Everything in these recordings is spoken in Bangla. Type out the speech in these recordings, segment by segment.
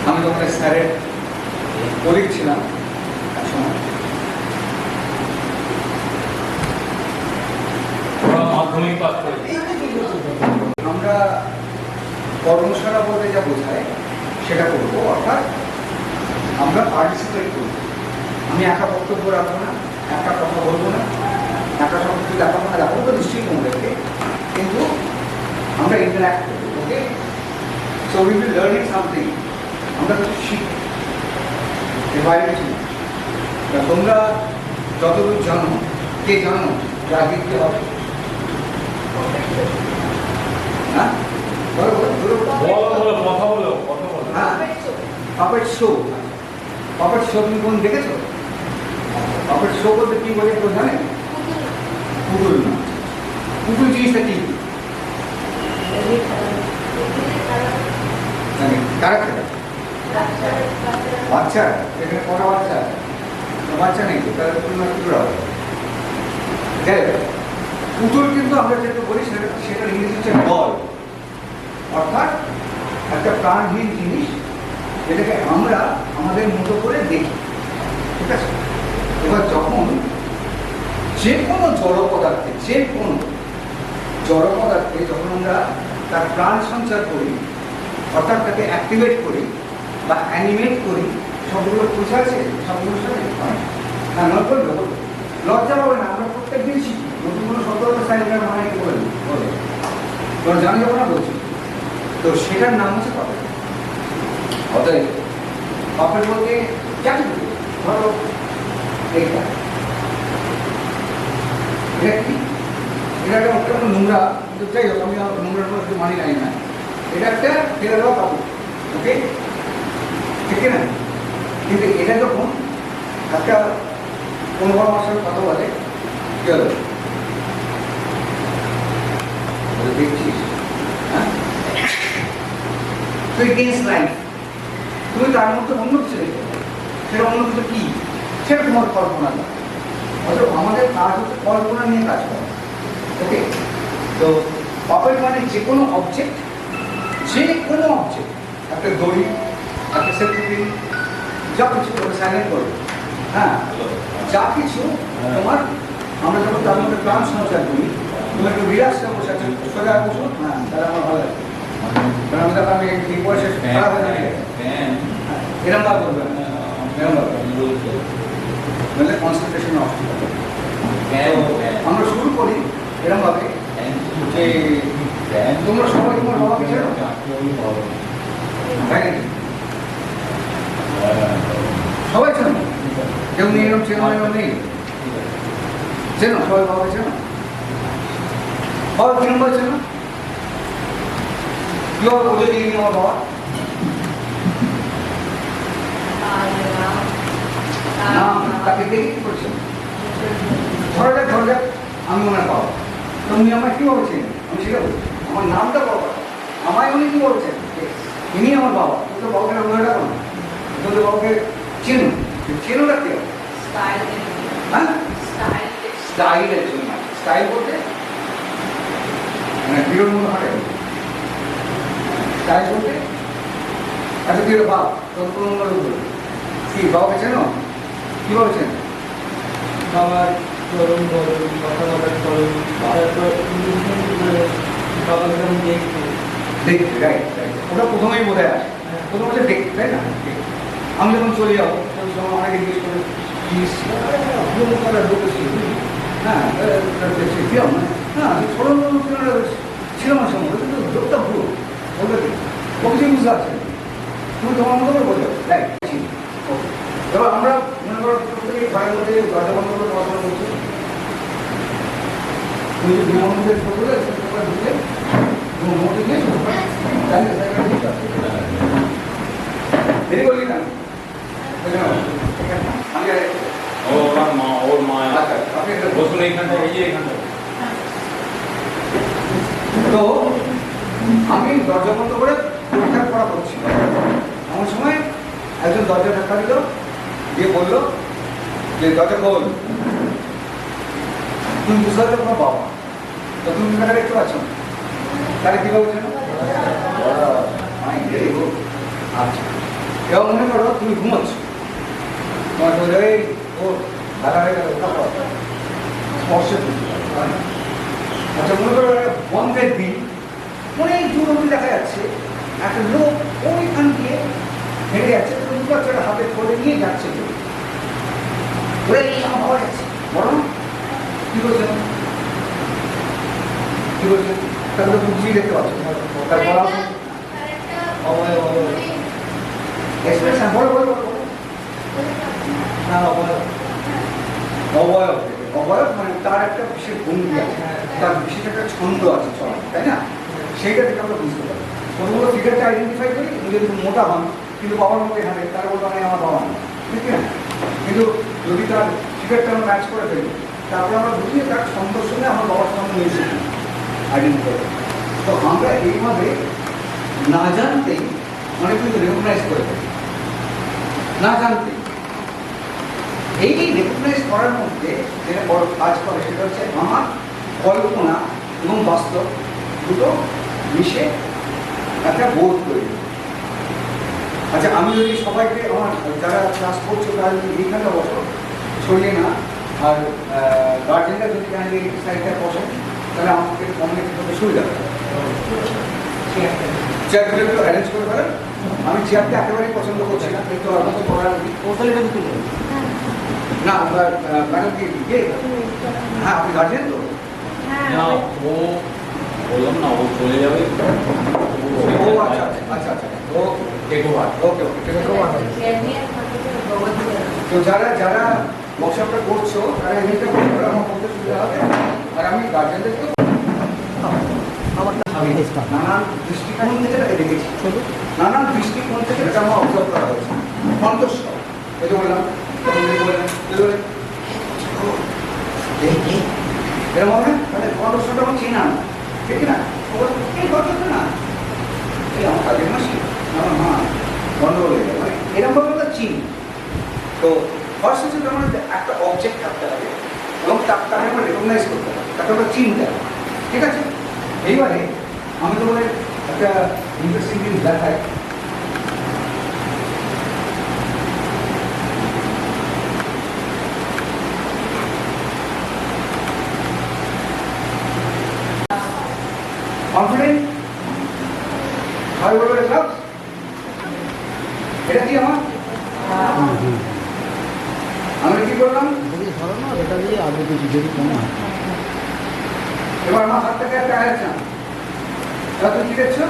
আমি তখন স্যারের কলিগ ছিলাম একসময়। মাধ্যমিক পাস করে আমরা কর্মশালা বলতে যা বোঝায় সেটা করবো, অর্থাৎ আমরা পার্টিসিপেট করব। আমি একা বক্তব্য রাখবো না, একা কথা বলবো না, একা সব কিছু দেখাবো না, দেখাবো তো নিশ্চয়ই তোমাদেরকে, কিন্তু আমরা ইন্টারাক্ট করবো। Okay, so we will learning something, আমরা কিছু শিখবো, এর বাইরে কিছু না। তোমরা যতদূর জানো, কে জানো রাজনীতি কী হবে? হ্যাঁ বলো কথা বলো হ্যাঁ, পাপেট শো। পাপেট শো তুমি কোন দেখেছো? পাপেট শো বলতে কি বলে কেউ জানে? পুতুল না। পুতুল জিনিসটা কি জানি? কারা খেলে? বাচ্চা? এখানে কটা বাচ্চা? বাচ্চা নেই তো, তাহলে পুতুল না পুতুল হবে। পুতুল কিন্তু আমরা যেটা বলি সেটা ইংরেজি হচ্ছে ডল, অর্থাৎ একটা প্রাণহীন জিনিস যেটাকে আমরা আমাদের মতো করে দেখি, ঠিক আছে? এবার যখন যে কোনো জড় পদার্থে যখন আমরা তার প্রাণ সঞ্চার করি, অর্থাৎ তাকে অ্যাক্টিভেট করি বা অ্যানিমেট করি, সবগুলো বুঝে আছে, সবগুলোর সাথে না নয় বলবে, লজ্জা পাবে না। আমরা প্রত্যেক দিন শিখি, নতুন কোনো শব্দ সাইন্সের মানে কি বলে তোমরা জানি যাবো না বলছি, তো সেটার নাম হচ্ছে পাপেট। অতএব পাপেট বলতে জানি ধরো এটা কি, এটা একটা নোংরা, কিন্তু যাই হোক আমি নোংরার মধ্যে মানি নাই না, এটা একটা ফেলে দেওয়া কাপড়, ওকে, ঠিক না? কিন্তু এটা যখন একটা কোনো বড় আমার সাথে কথা বলে, কি হলো দেখছিস, হ্যাঁ তুই গেন্স লাইফ, তুমি তার মধ্যে অন্য কিছু দেখো, সেটা অন্য কিছু কি, সেটা তোমার কল্পনা না। অথবা আমাদের কাজ হচ্ছে কল্পনা নিয়ে কাজ করা, ওকে? তো পাপেট মানে যে কোনো অবজেক্ট, একটা দড়ি, একটা সেফটি, যা কিছু সাইলেন্ট করবে, হ্যাঁ যা কিছু তোমার, আমরা যখন তার মধ্যে প্রাণ সঞ্চার করি, তুমি একটু রিল্যাক্স করে বসে আছো, সোজা বসো, হ্যাঁ তাহলে আমার ভালো লাগে, কারণ আমি এই বয়সে খারাপ হয়ে যাবে, এরম ভাব করবে, এরম ভাব বললে কনসেন্ট্রেশন নষ্ট হবে। আমরা শুরু করি এরম ভাবে যে তোমরা সবাই তোমার বাবাকে চেনো, তাই নাকি? সবাই চেনো, কেউ নেই এরকম চেনো, এরকম নেই, চেনো সবাই বাবাকে চেনো, বাবা কিরম ভাবে চেনো? কিভাবে বলে দিয়ে আমার বাবা নাম তাকে দেখে কি করছেন? ধরা যাক আমি ওনার বাবা, তো উনি আমার কি বলছেন? আমি সেটা বলছি, আমার নামটা বাবা, আমায় উনি কি বলছেন? ইনি আমার বাবা। তো বাবাকে নাম ধরে রাখো না, তো বাবাকে চেনো রাখতে হবে, হ্যাঁ স্টাইলের জন্য। স্টাইল বলতে মানে বিরোধ মতো হাঁটে, স্টাইল বলতে আচ্ছা তুই বাপ তোর কোনো কি বাবাকে চেনো? কি বলছেন? বাবার চরম বলুন, কথাবার্তা চলুন, তারপর বাবাকে যেমন দেখতে, রাইট, ওটা প্রথমেই বোধ হয় আসে, প্রথমে হচ্ছে দেখতে, তাই না? আমি যখন চলে যাবো তখন অনেকে জিজ্ঞেস করে হ্যাঁ ছিল আমার সম্ভব, কিন্তু লোকটা ভুল বলবে কি ও কিছু বুঝতে পারছে, তুমি তোমার মতো করে বোঝো, রাইট। এবার আমরা মনে করো প্রত্যেকে ঘরের মধ্যে দরজা বন্ধ করে পড়াশোনা করছি, তুমি যদি বিমান মধ্যে ঢুকলে ঢুকলে মোটে গিয়ে দেরি করলি না, ওর মা বসুন এইখানটা, এই যে এইখানটা। তো আমি দরজা বন্ধ করে পরীক্ষার পড়া করছি, এমন সময় একজন দরজা ধাক্কা দিল, দিয়ে বললো যে দরজা খোল। তুমি বুঝতে পারছো তোমার বাবা, তো তুমি টাকা দেখতে পাচ্ছ না, তাহলে কি বলছো? আচ্ছা এবার মনে করো তুমি ঘুমাচ্ছ, তোমার বলে এই ও ভাড়া হয়ে গেল স্পর্শে আচ্ছা মনে করো বন্ধের দিন অনেক দূর অব্দি দেখা যাচ্ছে একটা লোক ওইখান দিয়ে হেঁটে যাচ্ছে, তুমি বাচ্চাটা হাতে ধরে নিয়ে যাচ্ছে বলে এই আমার ভাবা যাচ্ছে বলো না কি বলছেন কি বলছেন তাহলে বুঝিয়ে দেখতে পাচ্ছ তার বলা অবয়ব অবয়ব এক্সপ্রেশন বলো বলো বলো না অবয়ব অবয়ব অবয়ব মানে তার একটা বিশেষ ভঙ্গি আছে, তার বিশেষ একটা ছন্দ আছে চলা, তাই না? সেইটা থেকে আমরা বুঝতে পারি। কোনোগুলো ফিগারটা আইডেন্টিফাই করি, উনি যদি মোটা হন কিন্তু বাবার মতো এখানে তার বলতে মানে আমার বাবা না, ঠিক না? কিন্তু যদি তার ফিগারটা আমরা ম্যাচ করে ফেলি তারপরে আমরা বুঝি তার ছন্দর সঙ্গে আমার বাবার সঙ্গে মিলছে আইডেন্টিফাই। তো আমরা এইভাবে না জানতেই অনেক কিন্তু রেকগনাইজ করে থাকি, না জানতেই। এই রেকগনাইজ করার মধ্যে যেটা বড় কাজ করে সেটা হচ্ছে আমার কল্পনা এবং বাস্তব দুটো মিশে একটা বোধ তৈরি। আচ্ছা আমি যদি সবাইকে আমার যারা ক্লাস করছে তারা যদি এইখানে বসো ছড়িয়ে না, আর গার্জেনরা যদি কাইন্ডলি এই সাইডটা বসেন তাহলে আমাকে কমিউনিকেট করতে সুবিধা হবে। চেয়ারগুলো একটু অ্যারেঞ্জ করে ফেলেন। আমি চেয়ারটা একেবারেই পছন্দ করছি না, একটু আর মতো করার না ম্যাডাম কি হ্যাঁ আপনি গার্জেন তো? না ও বললাম না ও চলে যাবে, ও আচ্ছা আচ্ছা আচ্ছা ও টেক ওভার। ওকে ওকে তো যারা যারা ওয়ার্কশপটা করছো তারা এমনিতে বলতে আমার বলতে সুবিধা হবে। আর আমি গার্জেনদেরকে নানান দৃষ্টিকোণ থেকে তাকে দেখেছি, নানান দৃষ্টিকোণ থেকে এটা আমার অবজার্ভ করা হয়েছে। কণ্ঠস্বর এই যে বললাম এরকম হবে তাহলে কণ্ঠস্বরটা আমার চেনা না, ঠিক না? এই কণ্ঠস্বর না এই আমার কাজের মাসি আমার মা গন্ডগোল হয়ে যাবে, মানে এরকমভাবে আমরা চিনি। তো ফার্স্ট হচ্ছে তোমার একটা অবজেক্ট থাকতে হবে এবং তাকে আমরা রেকগনাইজ করতে হবে, তাকে আমরা চিনতে হবে, ঠিক আছে? এইবারে আমি তোমাদের একটা ইন্টারেস্টিং জিনিস দেখাই। কনফিডেন্ট হয় বলবে ক্লাস এটা কি আমার আমরা কি করলাম এটা দিয়ে আগে কিছু যদি কম হয় এবার আমার হাত থেকে একটা আয়াচ্ছা তুমি কি দেখছো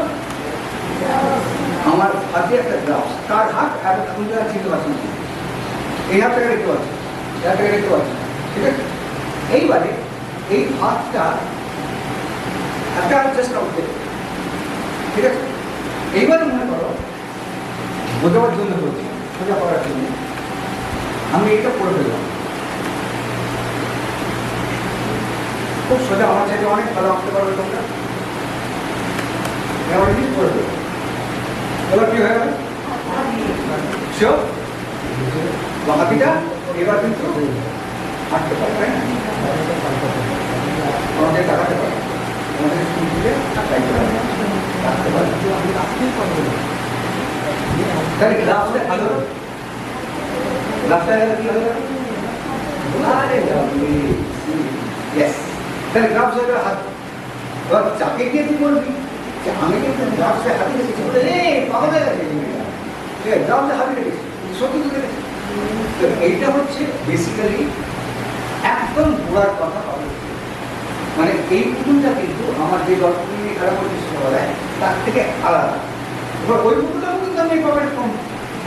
আমার হাতে একটা গ্লাভস, তার হাত আর তুমি আর চিনতে পারছি না, এই হাত থেকে দেখতে পাচ্ছি, এই হাত থেকে দেখতে পাচ্ছি, ঠিক আছে? এইবারে এই হাতটা একটা জাস্ট আউট, ঠিক আছে? এইবারে মনে করো বোঝাবার জন্য বলছি, সোজা করার জন্য আমি এটা করে ফেললাম, খুব সোজা, আমার চাইতে অনেক ভালো আঁকতে পারবে তোমরা। এবার কি করে দেবো, এবার কি হয়ে গেল হাতিটা এবার কিন্তু হাঁটতে পারে, তাই না? আমাদের টাকাতে পারে, আমাদের স্কুল থেকে রাখতে পারে, তাহলে গ্লাভসটা ভালো, গ্লাভসটা কি হলো? আরে ইয়েস, তাহলে গ্লাভস হয়ে গেল হাত। এবার যাকে গিয়ে তুই বলবি যে আমি কিন্তু গ্লাভসে হাতে রেখেছি, বলে পাওয়া যায় গেছে, ঠিক আছে? গ্লাভসে হাতে রেখেছি, সত্যি তো রেখেছি। তো এইটা হচ্ছে বেসিক্যালি একদম ঘোরার কথা হবে, মানে এই পুতুলটা কিন্তু আমার যে গল্পগুলি নিয়ে খেলা করতে শোনা যায় তার থেকে আলাদা। এবার ওই পুতুলটাও কিন্তু আমি এইভাবে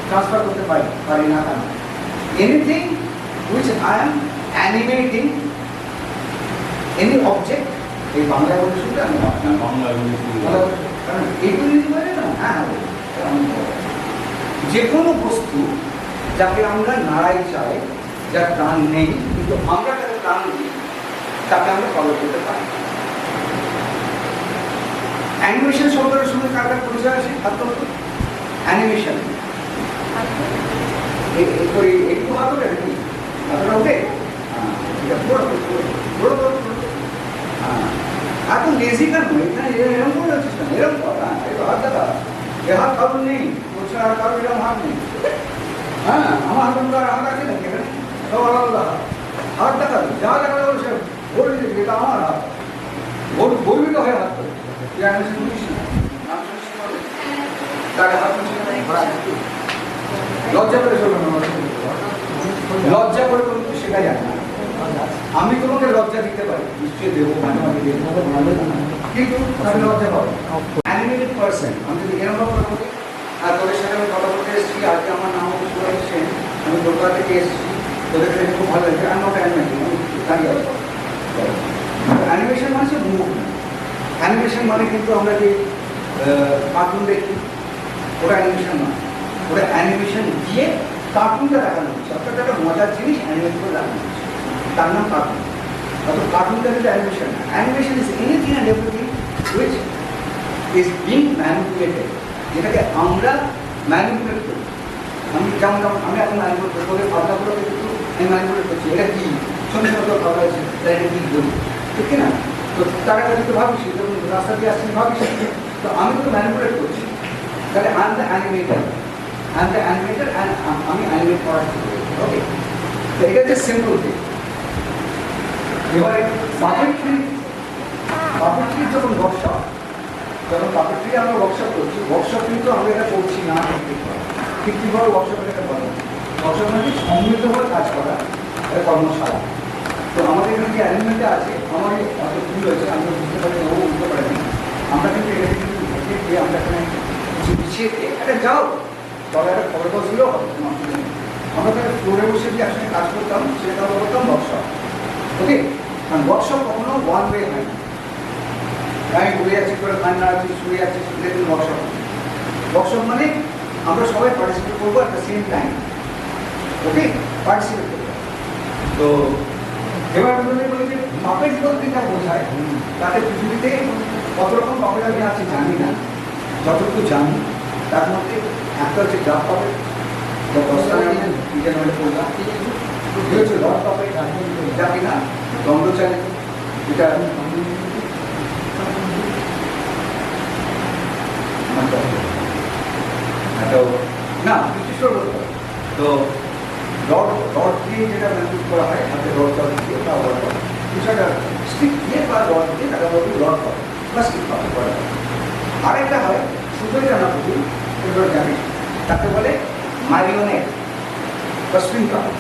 ট্রান্সফার করতে পারি না, কেন? Anything which I am animating any object, এই বাংলায় বলে শুনতে আমি বাংলা কারণ এইগুলি বলে না, হ্যাঁ যে কোনো বস্তু যাকে আমরা নাড়াই চাই, যার প্রাণ নেই কিন্তু আমরা তাকে প্রাণ দিই, তাকে আমরা ফলো করতে পারি। অ্যানিমেশন শব্দের সঙ্গে কার কার পরিচয় আছে? অ্যানিমেশন একটু হাত ওঠে নাকি? হাতটা ওঠে? এত লেজি কেন? এখানে এরকম করে হচ্ছিস না, এরকম কথা, এই তো হাত দেখা এ হাত কারণ নেই, বলছে আর কারণ এরকম হাত নেই। হ্যাঁ, আমার হাত হাত আছে নাকি এখানে? সব আলাদা হাত। হাত দেখাবে, যা দেখাবে বলছে বলবি এটা আমার হাত। বলবি তো হয়ে হাত করে। তুই অ্যানিমেশন বুঝিস না? নাম শুনিস না বলে? তাকে হাত মুছে লজ্জা করে চলবে না, লজ্জা করে কোনো কিছু শেখা যায় না। আমি তোমাকে লজ্জা দিতে পারি, নিশ্চয়ই দেবো, মাঝে মাঝে দেবো, কিন্তু আমি লজ্জা পাবো। অ্যানিমেটেড পার্সন, আমি যদি এরকম কথা বলি, আর তোদের সাথে আমি কথা বলতে এসেছি, আজকে আমার নাম হচ্ছে সুরাজ সেন, আমি কলকাতা থেকে এসেছি, তোদের কাছে খুব ভালো লাগছে। আমি ওটা অ্যানিমেটেড, আমি দাঁড়িয়ে আসবো। অ্যানিমেশন মানে মুভ, অ্যানিমেশন মানে কিন্তু আমরা যে কার্টুন দেখি, ওটা অ্যানিমেশন নয়, ওটা অ্যানিমেশন দিয়ে কার্টুনটা দেখানো হচ্ছে, অর্থাৎ একটা মজার জিনিস অ্যানিমেট করে দেখানো হচ্ছে, তার নাম কার্টুন। অর্থাৎ কার্টুনটা কিন্তু অ্যানিমেশন না। Animation is anything and everything which is being manipulated, যেটাকে আমরা ম্যানিপুলেট করি। যেমন আমি এখন ম্যানিপুলেট করে ভাবনাগুলো কিন্তু আমি ম্যানিপুলেট করছি, এটা কি সঙ্গে সঙ্গে ভাবনা আছে, তাই এটা কি বলি, ঠিক না? তো তারা কিন্তু ভাবিস, যখন রাস্তা দিয়ে আসছেন ভাবিস, তো আমি কিন্তু ম্যানিপুলেট করছি, তাহলে I am the animator, and আমি অ্যানিমেট করার চেষ্টা করি। ওকে, তো এটা হচ্ছে সিম্পল থিং। এবারে পাপেট্রির যখন ওয়ার্কশপ, আমরা ওয়ার্কশপ করছি, ওয়ার্কশপ কিন্তু আমরা এটা করছি না ঠিক কীভাবে ওয়ার্কশপ এটা বলে। ওয়ার্কশপ মানে সম্মিলিতভাবে কাজ করা, এটা কর্মশালা। তো আমাদের এখানে যে অ্যানিমেটটা আছে, আমার অত ভুল হয়েছে, আমি বুঝতে পারি ও বুঝতে পারিনি। আমরা কিন্তু এটা কিন্তু দিয়ে আমরা এখানে কিছু পিছিয়ে একটা যাও, তবে একটা খবর বসলেও হবে, আমরা তাহলে ফ্লোরে বসে যে একসঙ্গে কাজ করতাম, সেটা করতাম ওয়ার্কশপ। ওকে, কারণ ওয়ার্কশপ কখনো ওয়ান ওয়ে হয় না, আমি ঘুরে যাচ্ছি করে কান্না আছি, শুয়ে যাচ্ছি, দেখুন ওয়ার্কশপ। ওয়ার্কশপ মানে আমরা সবাই পার্টিসিপেট করবো at the same time. Okay, participate করবো। তো এবার আমি বলি যে পাপেট বলতে যা বোঝায়, তাতে পৃথিবীতে কত রকম পাপেট আমি আছে জানি না, যতটুকু জানি তার মধ্যে একটা হচ্ছে গ্রাফ পাপেট, যা 10টা আমি করলাম, হচ্ছে লট পাপেট, যা কিনা দ্বন্দ্বচালিত, এটা না বিশিষ্ট বলতে হবে। তো রড দিয়ে যেটা ম্যানেজ করা হয়, হাতে রড দিয়ে বা রড বিষয়টা স্টিক দিয়ে বা রড দিয়ে তাকে বলতে রড পাবে বা স্টিক পাবে করা হয়। আরেকটা হয় সুতোই জানা পুতুল, এগুলো জানি, তাকে বলে মারিওনেট বা স্প্রিং পাবে।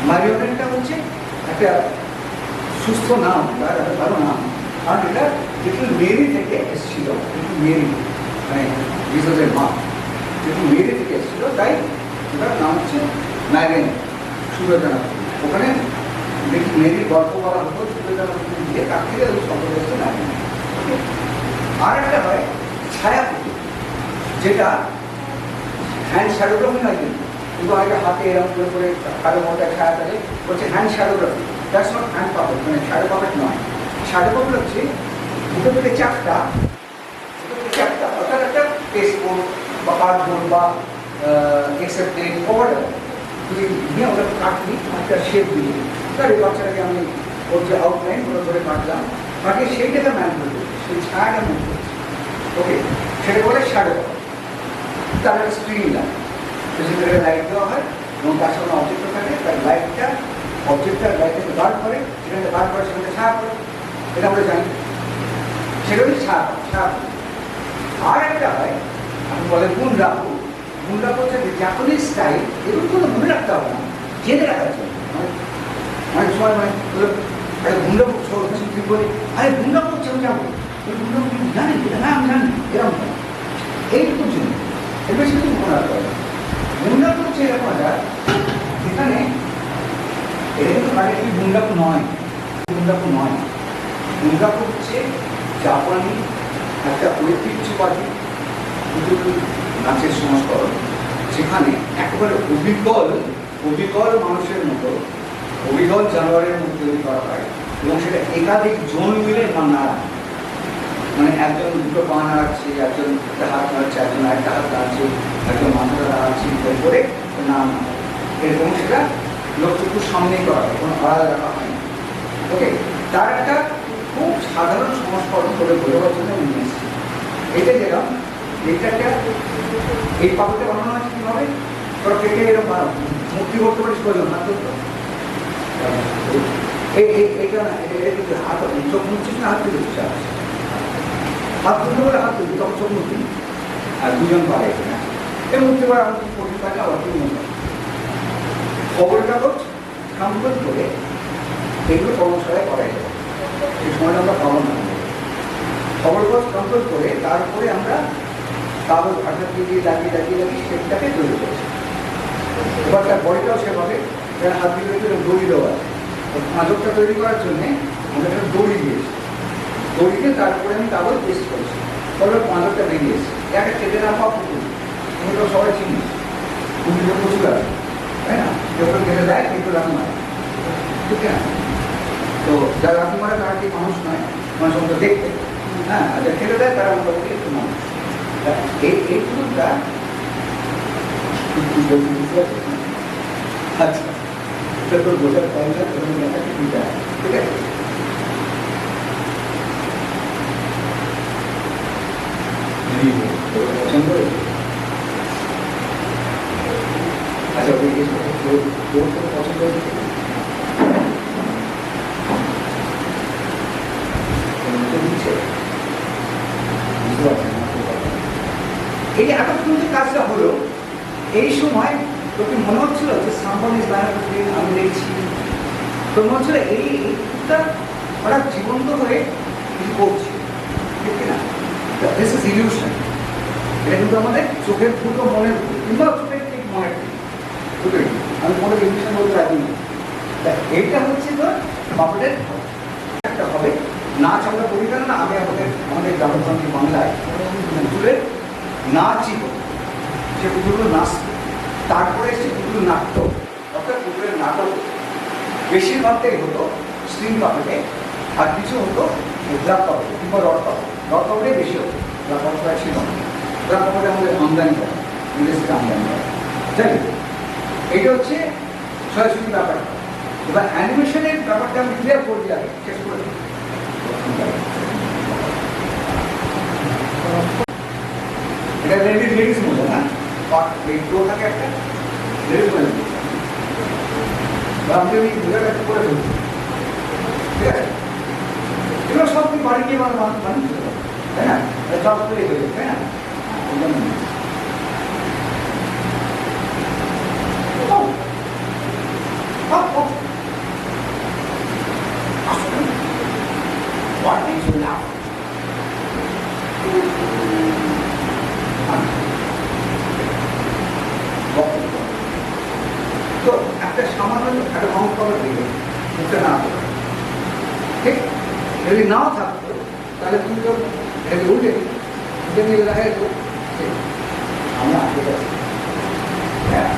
মারিওনেটটা হচ্ছে একটা সুস্থ নাম বা একটা ভালো নাম, কারণ এটা লিটল মেরি থেকে এসেছিল, লিটল মেরি মানে জিসাসের মা, লিটল মেরি থেকে এসেছিল, তাই ওটার নাম হচ্ছে ম্যারিওনেট, সুতোজানা। ওখানে লিটল মেরির গল্প বলা হতো, সুতোজানা দিয়ে তার থেকে ওই শব্দ এসেছে ম্যারিওনেট। আর একটা হয় ছায়া পুতুল, যেটা হ্যান্ড শ্যাডোগ্রাফি নয়, কিন্তু আগে হাতে এরকম করে কারো মতো ছায়া থাকে, বলছে hand shadowgraphy. That's not hand puppet, মানে শ্যাডো পাপেট নয়। শ্যাডো পাপেট হচ্ছে দুটো থেকে চারটা, অর্থাৎ একটা পেস্টবোর্ড বা কার্ডবোর্ড বা এক্সেল প্লেট ওভার যদি নিয়ে ওটা কাটলি, একটা শেপ দিয়ে তার এই বাচ্চাটাকে আমি ওর যে আউটলাইন ওটা ধরে কাটলাম, কাটিয়ে সেইটাকে ম্যান করবো, সেই ছায়াটা ম্যান করছি। ওকে, সেটা বলে শ্যাডো পাপেট। তার একটা স্ক্রিন লাগে, সেখানে লাইট দেওয়া হয় এবং তার সঙ্গে অবজেক্ট থাকে, তার লাইটটা অবজেক্টটার লাইটটাকে গার্ড করে, সেখানে গার্ড করে সেখানে ছায়া করে, এটা আমরা জানি, সেটা হচ্ছে ছায়া। আর একটা হয় আমি বলে গুণ রাখবো। গুণ রাখবো হচ্ছে জাপানিজ স্টাইল, এগুলো কোনো মনে রাখতে হবে না, জেনে রাখার জন্য। অনেক সময় মানে আরে গুণ রাখবো তুই বলি, আরে গুণ রাখবো হচ্ছে আমি যাবো, গুণ রাখবো জানি না, আমি জানি এরকম এইটুকুর জন্য, এর বেশি কিছু মনে রাখতে হবে। গুন্ডাপ হচ্ছে এরকম যায় যেখানে এটা কিন্তু মানে কি গুন্ডাপ নয়, গুন্ডাপ হচ্ছে জাপানি একটা ঐতিহ্যবাদী নাচের সংস্করণ, যেখানে একেবারে অবিকল মানুষের মতো, অবিকল জানোয়ারের মতো তৈরি করা হয় এবং সেটা একাধিক জন মিলে নাড়া, মানে একজন দুটো পা নাড়াচ্ছে, একজন হাত নাড়াচ্ছে, একজন একটা হাত নাড়াচ্ছে, একজন মাথাটা নাড়াচ্ছে, করে নাম এরকম সেটা লোকটুকুর সামনেই করা হয়, কোনো আড়াল রাখা হয় না। ওকে, তার একটা খুব সাধারণ সংস্করণ করে বোঝাবার জন্য নিয়ে এসেছি। এটা যেরকম এটা একটা এই পাপড়টা বানানো হয়েছে কীভাবে? তোর কেটে এরকম মুক্তি করতে পারিস প্রয়োজন হাত ধরতো এইটা না, এটা হাত চোখ মুচ্ছিস না হাত তুলে দিচ্ছে হাত তুলতে বলে হাত তুলবি তখন চোখ মুক্তি আর দুজন পারে এই মুক্তি করে আমার কি কঠিন থাকে আবার কি মনে খবরের কাগজ কমপ্লিট করে এইগুলো কর্মশালায় করাই যাবে সেই সময়টা আমরা পাবো না খবরের কাগজ কমপ্লিট করে তারপরে আমরা কাগজ আঠা দিয়ে লাগিয়ে সেটাকে তৈরি করছি এবার তার বডিটাও সেভাবে যারা হাত দিয়ে দড়ি দেওয়া আছে মাদকটা তৈরি করার জন্যে আমরা একটা দড়ি দিয়েছি দড়ি দিয়ে তারপরে আমি কাগজ পেস্ট করেছি ফলে মাদকটা বেরিয়েছে একটা কেটে না পাওয়া পুকুর তুমি তো সবাই চিনিস পুকুরে প্রচুর আছে তাই না কেউ কেটে দেয় কিন্তু রাখি মারে ঠিক না তো যারা রাখি মারে তারা কি মানুষ নয় মানুষ আমরা দেখতে হ্যাঁ আর যারা কেটে দেয় তারা মোটামুটি একটু মানুষ এই পুকুরটা আচ্ছা তোর বোঝার পাইলে তুমি একাকে দিতে ঠিক আছে পছন্দ আচ্ছা পছন্দ হয়েছে এই এতক্ষণ যে কাজটা হলো এই সময় তোকে মনে হচ্ছিল যে সাম্পানিস বানাতে আমি দেখছি তোর মনে হচ্ছিল এইটা ওরা জীবন্ত হয়ে কিছু করছে ঠিক না দিস ইজ ইলিউশন এটা কিন্তু আমাদের চোখের ফুটো মনের কিংবা চোখের ঠিক মনের দুটোই আমি কোনো ইলিউশন বলতে রাখি না এইটা হচ্ছে তোর বাপের একটা হবে নাচ আমরা করি না আমি আমাদের জগৎতান্ত্রিক বাংলায় পুতুলের নাচই হতো সে পুতুলগুলো নাচতো তারপরে সে পুতুল নাট্য অর্থাৎ পুতুলের নাটক বেশিরভাগটাই হতো স্ক্রিন পাপেটে আর কিছু হতো গ্লাভ পাপেটে কিংবা রড পাপেটে বেশি হতো গ্লাভ পাপেটে ছিল গ্লাভ পাপেটে আমাদের আমদানি করে বিদেশ থেকে আমদানি করে যাই এইটা হচ্ছে সরাসরি ব্যাপারটা এবার অ্যানিমেশনের ব্যাপারটা আমি ক্লিয়ার করে দিই আগে শেষ করে দিই এটা লেডিস মতো না এই টো থাকে একটা লেডিস মতো আপনি ওই বোঝাটা করে ফেলছি ঠিক আছে এগুলো সব তুমি বাড়ি গিয়ে মানুষ তাই না সব করে হয়ে যাবে তাই না What makes you laugh? তো একটা সামান্য একটা মাউন্ট পাওয়ার দিকে মুখটা না ঠিক যদি নাও থাকতো তাহলে তুমি তো এটাকে উল্টে উল্টে নিয়ে দেখাই তো আমরা আগে যাচ্ছি হ্যাঁ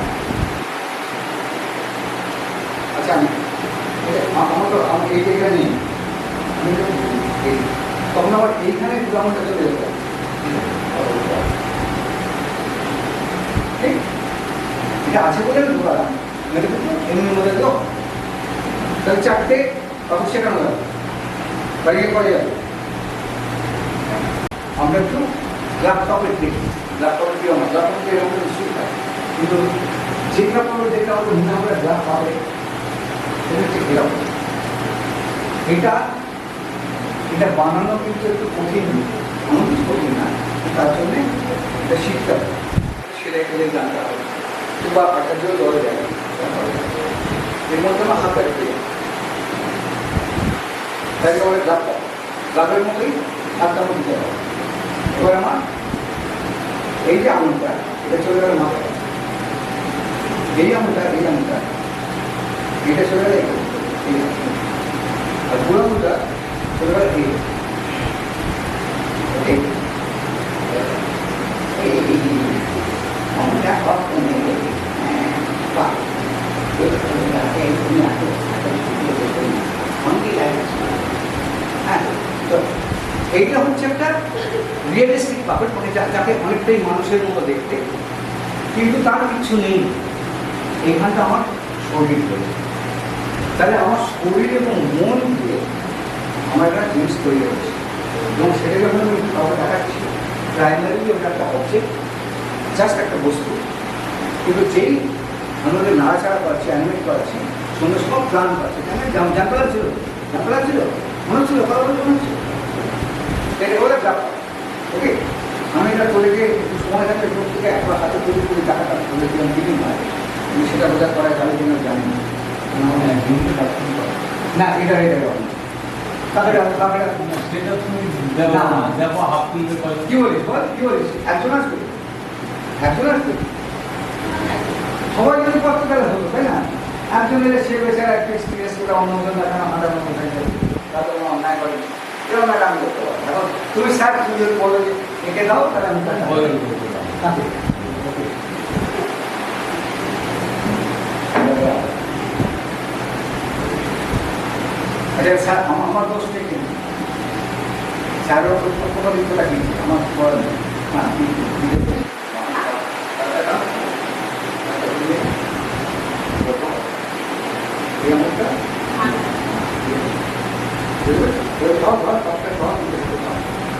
আচ্ছা আমার তো আমার এই জায়গায় নেই তখন আবার এইখানে আমাদের চলে যেতে ঠিক এটা আছে বলে আমি ঢোকালাম এমনি মধ্যে তো তাহলে চারটে তখন শেখানো যাবে বাড়িয়ে পড়ে যাবে আমরা একটু ল্যাপটপের দেখি ল্যাপটপের কি আমার ল্যাপটপে এরকম নিশ্চয়ই থাকে কিন্তু যে ল্যাপটপে দেখে আমাদের মনে হবে ল্যাপ পাবে সেটা হচ্ছে এরকম এটা বানানো কিন্তু একটু কঠিন এমন কিছু কঠিন না তার জন্যে এটা শিখতে হবে সেটাই গেলে জানতে হবে কিংবা আচার্য দলে যায় এর মধ্যে আমার হাত রাখতে তাই আমাদের লাভের মতোই হাতটা দিতে হবে এবার আমার এই যে আঙুলটা এটা চলে গেল মাথায় এই আঙুলটা এটা চলে গেল আর বুড়ো আঙুলটা চলে গেল এইটা হচ্ছে একটা রিয়েলিস্টিক পাপেট মানে যাকে অনেকটাই মানুষের মতো দেখতে কিন্তু তার কিছু নেই এইখানটা আমার শরীর রয়েছে তাহলে আমার শরীর এবং মন দিয়ে আমার একটা জিনিস তৈরি হচ্ছে এবং সেটা যখন আমি কাউকে দেখাচ্ছি প্রাইমারিলি ওটা একটা অবজেক্ট জাস্ট একটা বস্তু, কিন্তু যেই আমাদের নাড়াচাড়া করাচ্ছি, অ্যানিমেট করাচ্ছি, সঙ্গে সব প্ল্যান পাচ্ছে, জানতে লাগছিল, জানতে লাগছিল, মনে হচ্ছিল, কথা বলতে মনে হচ্ছিল, এটা হলে ব্যাপার। ওকে, আমি এটা তোদেরকে একটু সময় থাকলে প্রত্যেকে একবার হাতে তৈরি করে টাকাটা তোদের যেমন দিনই হয়, আমি সেটা বোঝা করা যাবে কিনা জানি না। না, এটা তাদের সেটা তুমি দেবো না। না, দেবো হাফ কিলো কি বলিস বল, কি বলিস, একজন আসবে, একজন আসবে, সবাই যদি করতে গেলে হতো, তাই না? একজন এলে সে বেচারা একটা এক্সপিরিয়েন্স করে অন্যজন দেখানো হাজার মতো থাকে, তাদের কোনো অন্যায় করে এরকম একটা আমি করতে পারবো। এখন তুমি স্যার তুমি যদি বলো যে এঁকে দাও, তাহলে আমি তাকে কাকে? ওকে। আচ্ছা স্যার, আমার দোষটা কি? স্যারের কোনো দিকটা কি আমার বড় নেই। হ্যাঁ,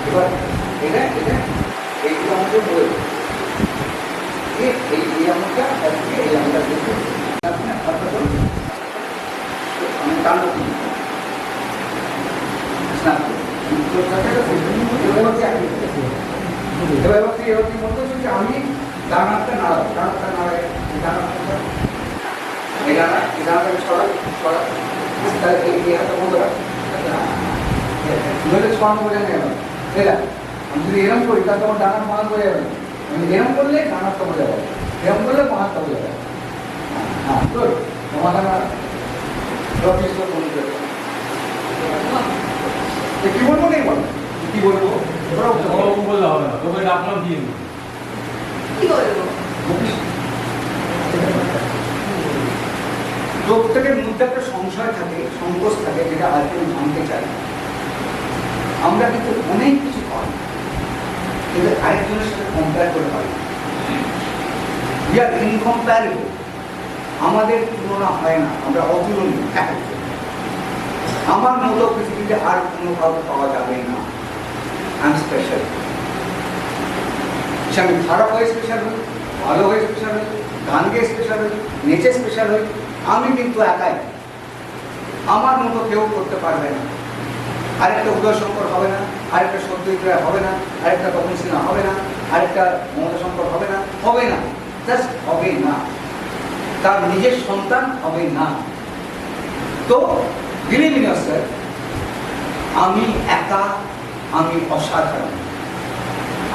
এবার এটা এটা এইগুলো আমাকে বলে এই আমলটা এই আমলটা আমি কান্ড আমি ডানাটা নাড়াবো, ডানাটা নাড়াই, এই ডানাটাকে সরা তাহলে এই হাতে বন্ধ রাখ, ছড়ানো বোঝা নেই আমার, এরা আমি যদি এরম করি তাহলে তোমার ডানার মাথা বোঝা যাবে, আমি এরম করলে ডানারটা বোঝা যাবে, এরম করলে মাথাটা বোঝা যাবে। হ্যাঁ, তোর মাথা না কি বলবো নেই বল, কি বলবো বললে হবে না, তোকে ডাকলাম দিয়ে দিই। কি বলবো? প্রত্যেকের মধ্যে একটা সংশয় থাকে, সংকোচ থাকে, যেটা আজকে আমি জানতে চাই। আমরা কিন্তু অনেক কিছু পাই, কিন্তু আরেকজনের সাথে কম্পেয়ার করে পাই, উই আর ইনকম্পারেবল, আমাদের তুলনা হয় না, আমরা অতুলনীয়। আমার মতো পৃথিবীতে আর কোনো কাউকে পাওয়া যাবে না, আমি স্পেশাল। সে আমি খারাপ হয়ে স্পেশাল হই, ভালো হয়ে স্পেশাল হই, গান গেয়ে স্পেশাল হই, নেচে স্পেশাল হই, আমি কিন্তু একাই, আমার মতো কেউ করতে পারবে না। আরেকটা উদয় শঙ্কর হবে না, আরেকটা সত্যজিৎ রায় হবে না, আরেকটা তপন সিনহা হবে না, আরেকটা মমতা শঙ্কর হবে না, হবে না, জাস্ট হবে না, তার নিজের সন্তান হবে না। তো বিলিভ ইন ইয়োরসেলফ, আমি একা, আমি অসাধারণ,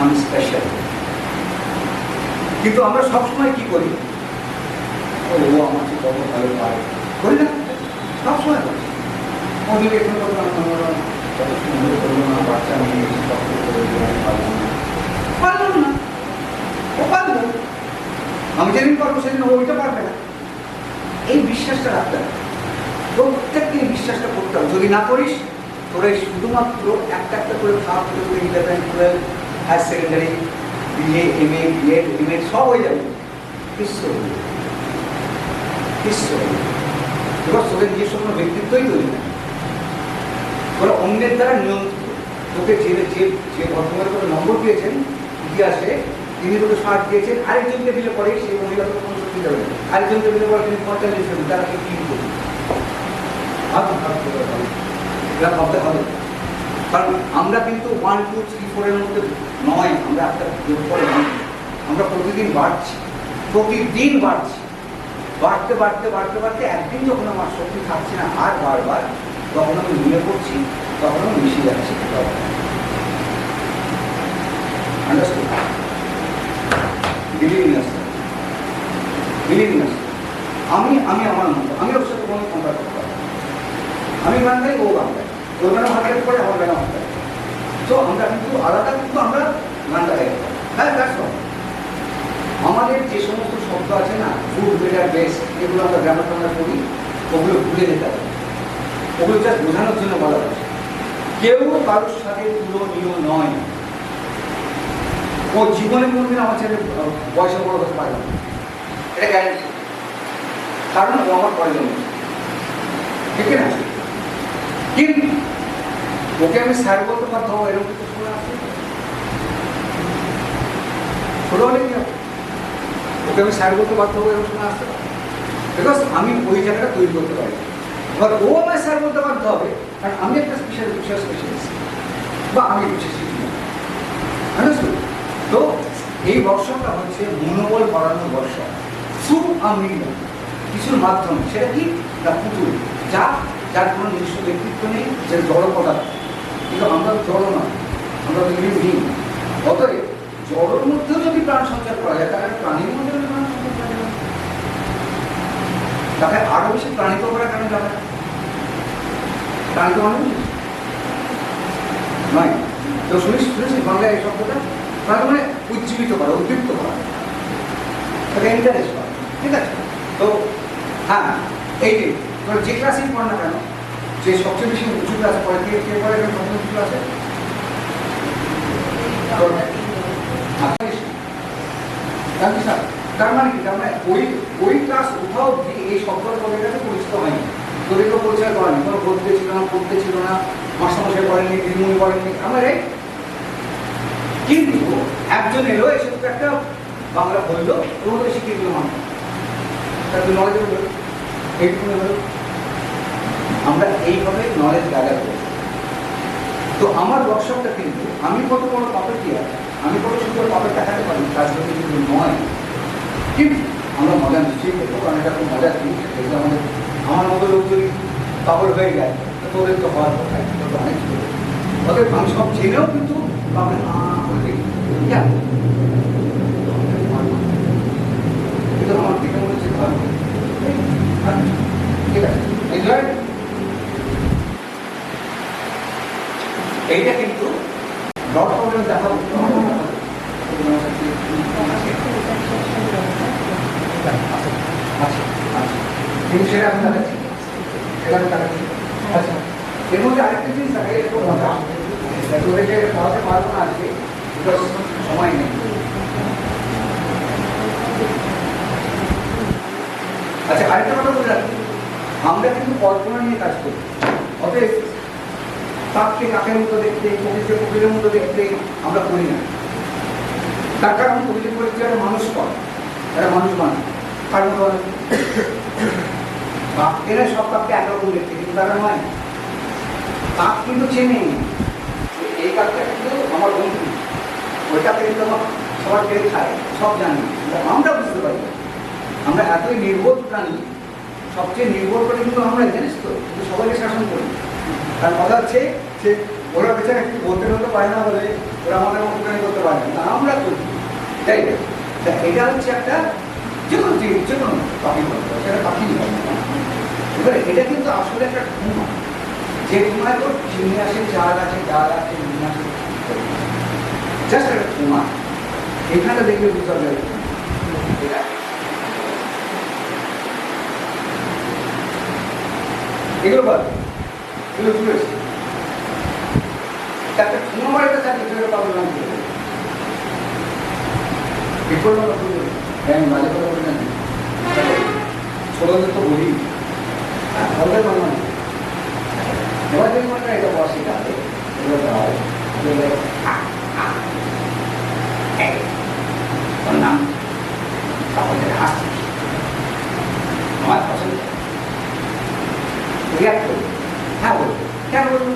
আমি স্পেশাল। কিন্তু আমরা সবসময় কি করি, ও আমার চেয়ে কত ভালো পারে, করি না? সবসময় করি। মোটিভেশন করলাম, কত সুন্দর করলো না, বাচ্চা মেয়ে পারলাম না, ও পারলো, আমি যেদিন পারবো সেদিন ওইটা পারবে না। এই বিশ্বাসটা রাখতে হবে, প্রত্যেককে এই বিশ্বাসটা করতে হবে। যদি না করিস, তোরা শুধুমাত্র একটা একটা করে ভাব করে 11, 12, higher secondary, BA, MA, BEd, MEd সব হয়ে যাবে, কিচ্ছু হবে না, কিচ্ছু হবে না। এবার তোদের নিজস্ব কোনো ব্যক্তিত্বই তৈরি না, তোরা অন্যের দ্বারা নিয়ন্ত্রিত। তোকে যে ভদ্রমহিলা তোকে নম্বর দিয়েছেন ইতিহাসে, তিনি তোকে 60 দিয়েছেন, আরেকজনকে দিলে পরে সেই মহিলা তোকে 65 দেবেন, আরেকজনকে দিলে পরে তিনি 45 দেবেন, তারা কি করবে? এটা ভাবতে হবে। কারণ আমরা কিন্তু 1, 2, 3, 4 এর মধ্যে নয়, আমরা একটা যোগ করে নয়, আমরা প্রতিদিন বাড়ছি, প্রতিদিন বাড়ছি, বাড়তে বাড়তে বাড়তে বাড়তে একদিন যখন আমার শক্তি থাকছে না আর বারবার, তখন আমি মিলে পড়ছি, তখন আমি মিশে যাচ্ছি। Understood? Believe in yourself, believe in yourself. আমি আমার মতো, আমি ওর সাথে কোনো কম্পেয়ার করতে পারবো না। আমি গান গাই, ও গান গাই, ওর গানে হাত গাইতে পারে, আমার গানে হাত গাই। তো আমরা কিন্তু আলাদা, কিন্তু আমরা গানটা গাইতে পারি। হ্যাঁ, দ্যাটস অল। আমাদের যে সমস্ত শব্দ আছে না, গুড, বেটার, বেস্ট, এগুলো আমরা গ্রামার টামার করি, ওগুলো ভুলে যেতে হবে, ওগুলো জাস্ট বোঝানোর জন্য বলা হচ্ছে। কেউ কারোর সাথে তুলনীয় নয়। ও জীবনে কোনোদিন আমার ছেলে বয়সে বড় হতে পারবে না, এটা গ্যারেন্টি, কারণ ও আমার প্রয়োজন, ঠিক না? কিন্তু ওকে আমি স্যার বলতে পারতাম, এরকম কিছু শোনা আছে, ছোট হলে কি হবে? ওকে আমি স্যার বলতে বাধ্য হবো এরকম সময় আসতে পারি, বিকজ আমি ওই জায়গাটা তৈরি করতে পারি। এবার ও আমায় স্যার বলতে বাধ্য হবে, কারণ আমি একটা স্পেশালিস্ট বা আমি বিশেষ কিছু না। তো এই ওয়ার্কশপটা হচ্ছে মনোবল বাড়ানোর ওয়ার্কশপ থ্রু আমি কিছুর মাধ্যমে। সেটা কি না পুতুল, যার কোনো নিজস্ব ব্যক্তিত্ব নেই, যে জড় পদার্থ, কিন্তু আমরা জড় নয়, আমরা লিভিং। অতএব জড়ের মধ্যেও যদি প্রাণ সঞ্চার করা যায়, তাহলে প্রাণীর মধ্যে যদি প্রাণ সঞ্চার করা যায়, তাকে আরো বেশি প্রাণিত করা কেন যাবে না? প্রাণিত মানে নয় তো শুনেছি বাংলায় এই শব্দটা, প্রাণিত মানে উজ্জীবিত করা, উদ্দীপ্ত করা, তাকে এনকারেজ করা। ঠিক আছে? তো হ্যাঁ, এই যে ক্লাসেই পড়ে না কেন, যে সবচেয়ে বেশি উঁচু ক্লাসে পড়ে, কে পড়ে কেন সবচেয়ে উঁচু ক্লাসে? তার মানে কি? তার মানে ওই ক্লাস কোথাও এই শব্দের পদের কাছে পরিচিত হয়নি, তোদেরকে পরিচয় করেনি, কোনো পড়তে ছিল না, পড়তে ছিল না, মাস্টারমশাই করেননি, দিদিমণি করেননি, আমরা রাইট। কিন্তু একজন এলো, এসে তো একটা বাংলা বললো, ওগুলো শিখিয়ে দিল মানুষ, তার নলেজ হলো, এইটুকু হলো। আমরা এইভাবে নলেজ গ্যাদার করি। তো আমার ওয়ার্কশপটা কিন্তু আমি কত বড় পাপেটিয়ার, আমি কত সুন্দর পাপেট দেখাতে পারি, তার জন্য কিন্তু নয়। কিন্তু আমরা মজা নিশ্চয়ই করবো, কারণ এটা খুব মজার জিনিস। আমাদের আমার মতো লোক যদি পাগল হয়ে যায়, তোদের তো হওয়ার কোথায়, তোর তো অনেক ছিল। ওদের আমি সব জেনেও কিন্তু পাগল করে দেখি, কিন্তু আমার দিকে মনে হচ্ছে ভালো। ঠিক আছে, এনজয়। এইটা কিন্তু ডট প্রবলেম দেখাবো, কিন্তু সেটা আমি দেখাচ্ছি, সেটা আমি দেখাচ্ছি। আচ্ছা, এর মধ্যে আরেকটা জিনিস থাকে, একটু মজা, তোদেরকে পড়াতে পারবো না আজকে, বিকজ সময় নেই। আচ্ছা, আরেকটা কথা বলে রাখি, আমরা কিন্তু কল্পনা নিয়ে কাজ করি। অতএব কাককে কাকের মতো দেখতে, কবিকে কবিরের মতো দেখতে আমরা করি না। তার কারণ কবিকে করেছি একটা মানুষ কর, একটা মানুষ মানে কার মতো এরা সব কাককে একরকম দেখতে, কিন্তু তারা নয়। কাক কিন্তু চেনে, এই কাকটা কিন্তু আমার বন্ধু, ওই কাকটা কিন্তু আমার সবার পেয়ে খায়, সব জানি, আমরা বুঝতে পারি। আমরা এতই নির্বোধ প্রাণী, সবচেয়ে নির্ভর করে কিন্তু আমরা, জানিস তো, কিন্তু সবাইকে শাসন করি। তার কথা হচ্ছে যে ওরা বেচারা একটু বলতে পারে না বলে ওরা আমাদের অনুপ্রাণিত করতে পারে না, আমরা করি, তাই না? এটা হচ্ছে একটা যে কোনো জিনিস, যে কোনো পাখি বলতে পারে, সেটা পাখি এবারে এটা কিন্তু আসলে একটা ঘুমা, যে ঘুমায় তোর চিনি আসে, চাল আছে, ডাল আছে, নুন আছে, জাস্ট একটা ঘুমা। এখানে দেখলে বুঝতে পারবে এগুলো বল, এগুলো বুঝেছি। একটা ঘুমা বাড়িতে থাকে, সেটা পাবো না, বিপন্ন হ্যাঁ, মাঝে কথা বলে না, ছোটদের তো বলি, হ্যাঁ, বলতে পারবো না। এবার যদি মনে হয় এটা বসে গাছে, এগুলো দাও, ওর নাম তাহলে হাসছি, আমার পছন্দ রিয়াক্ট করবো। হ্যাঁ বলবো, কেন বলবো?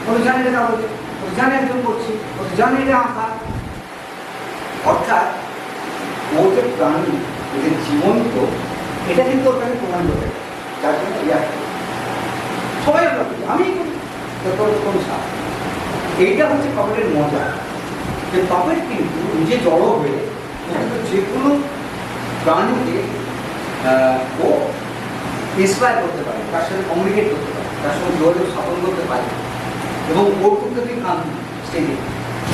ওরা জানে এটা বলছে, ওরা জানে একজন করছি, ওরা জানে এটা আঁকা। অর্থাৎ ও যে প্রাণী, ওদের জীবন্ত, এটা কিন্তু ওর কাছে প্রমাণ করে, যার জন্য রিয়াক্ট করবে। সবাই আমরা করি, আমি করি, তোর কোন সাপ। এইটা হচ্ছে পাপেটের মজা, যে পাপেট কিন্তু নিজে জড়ো হয়ে যে কোনো প্রাণীকে ও ইন্সপায়ার করতে পারে, তার সাথে কমিউনিকেট করতে পারে, তার সঙ্গে যোগাযোগ স্থাপন করতে পারে। এবং ওর পক্ষে তুই কাঁদবি স্টেজে,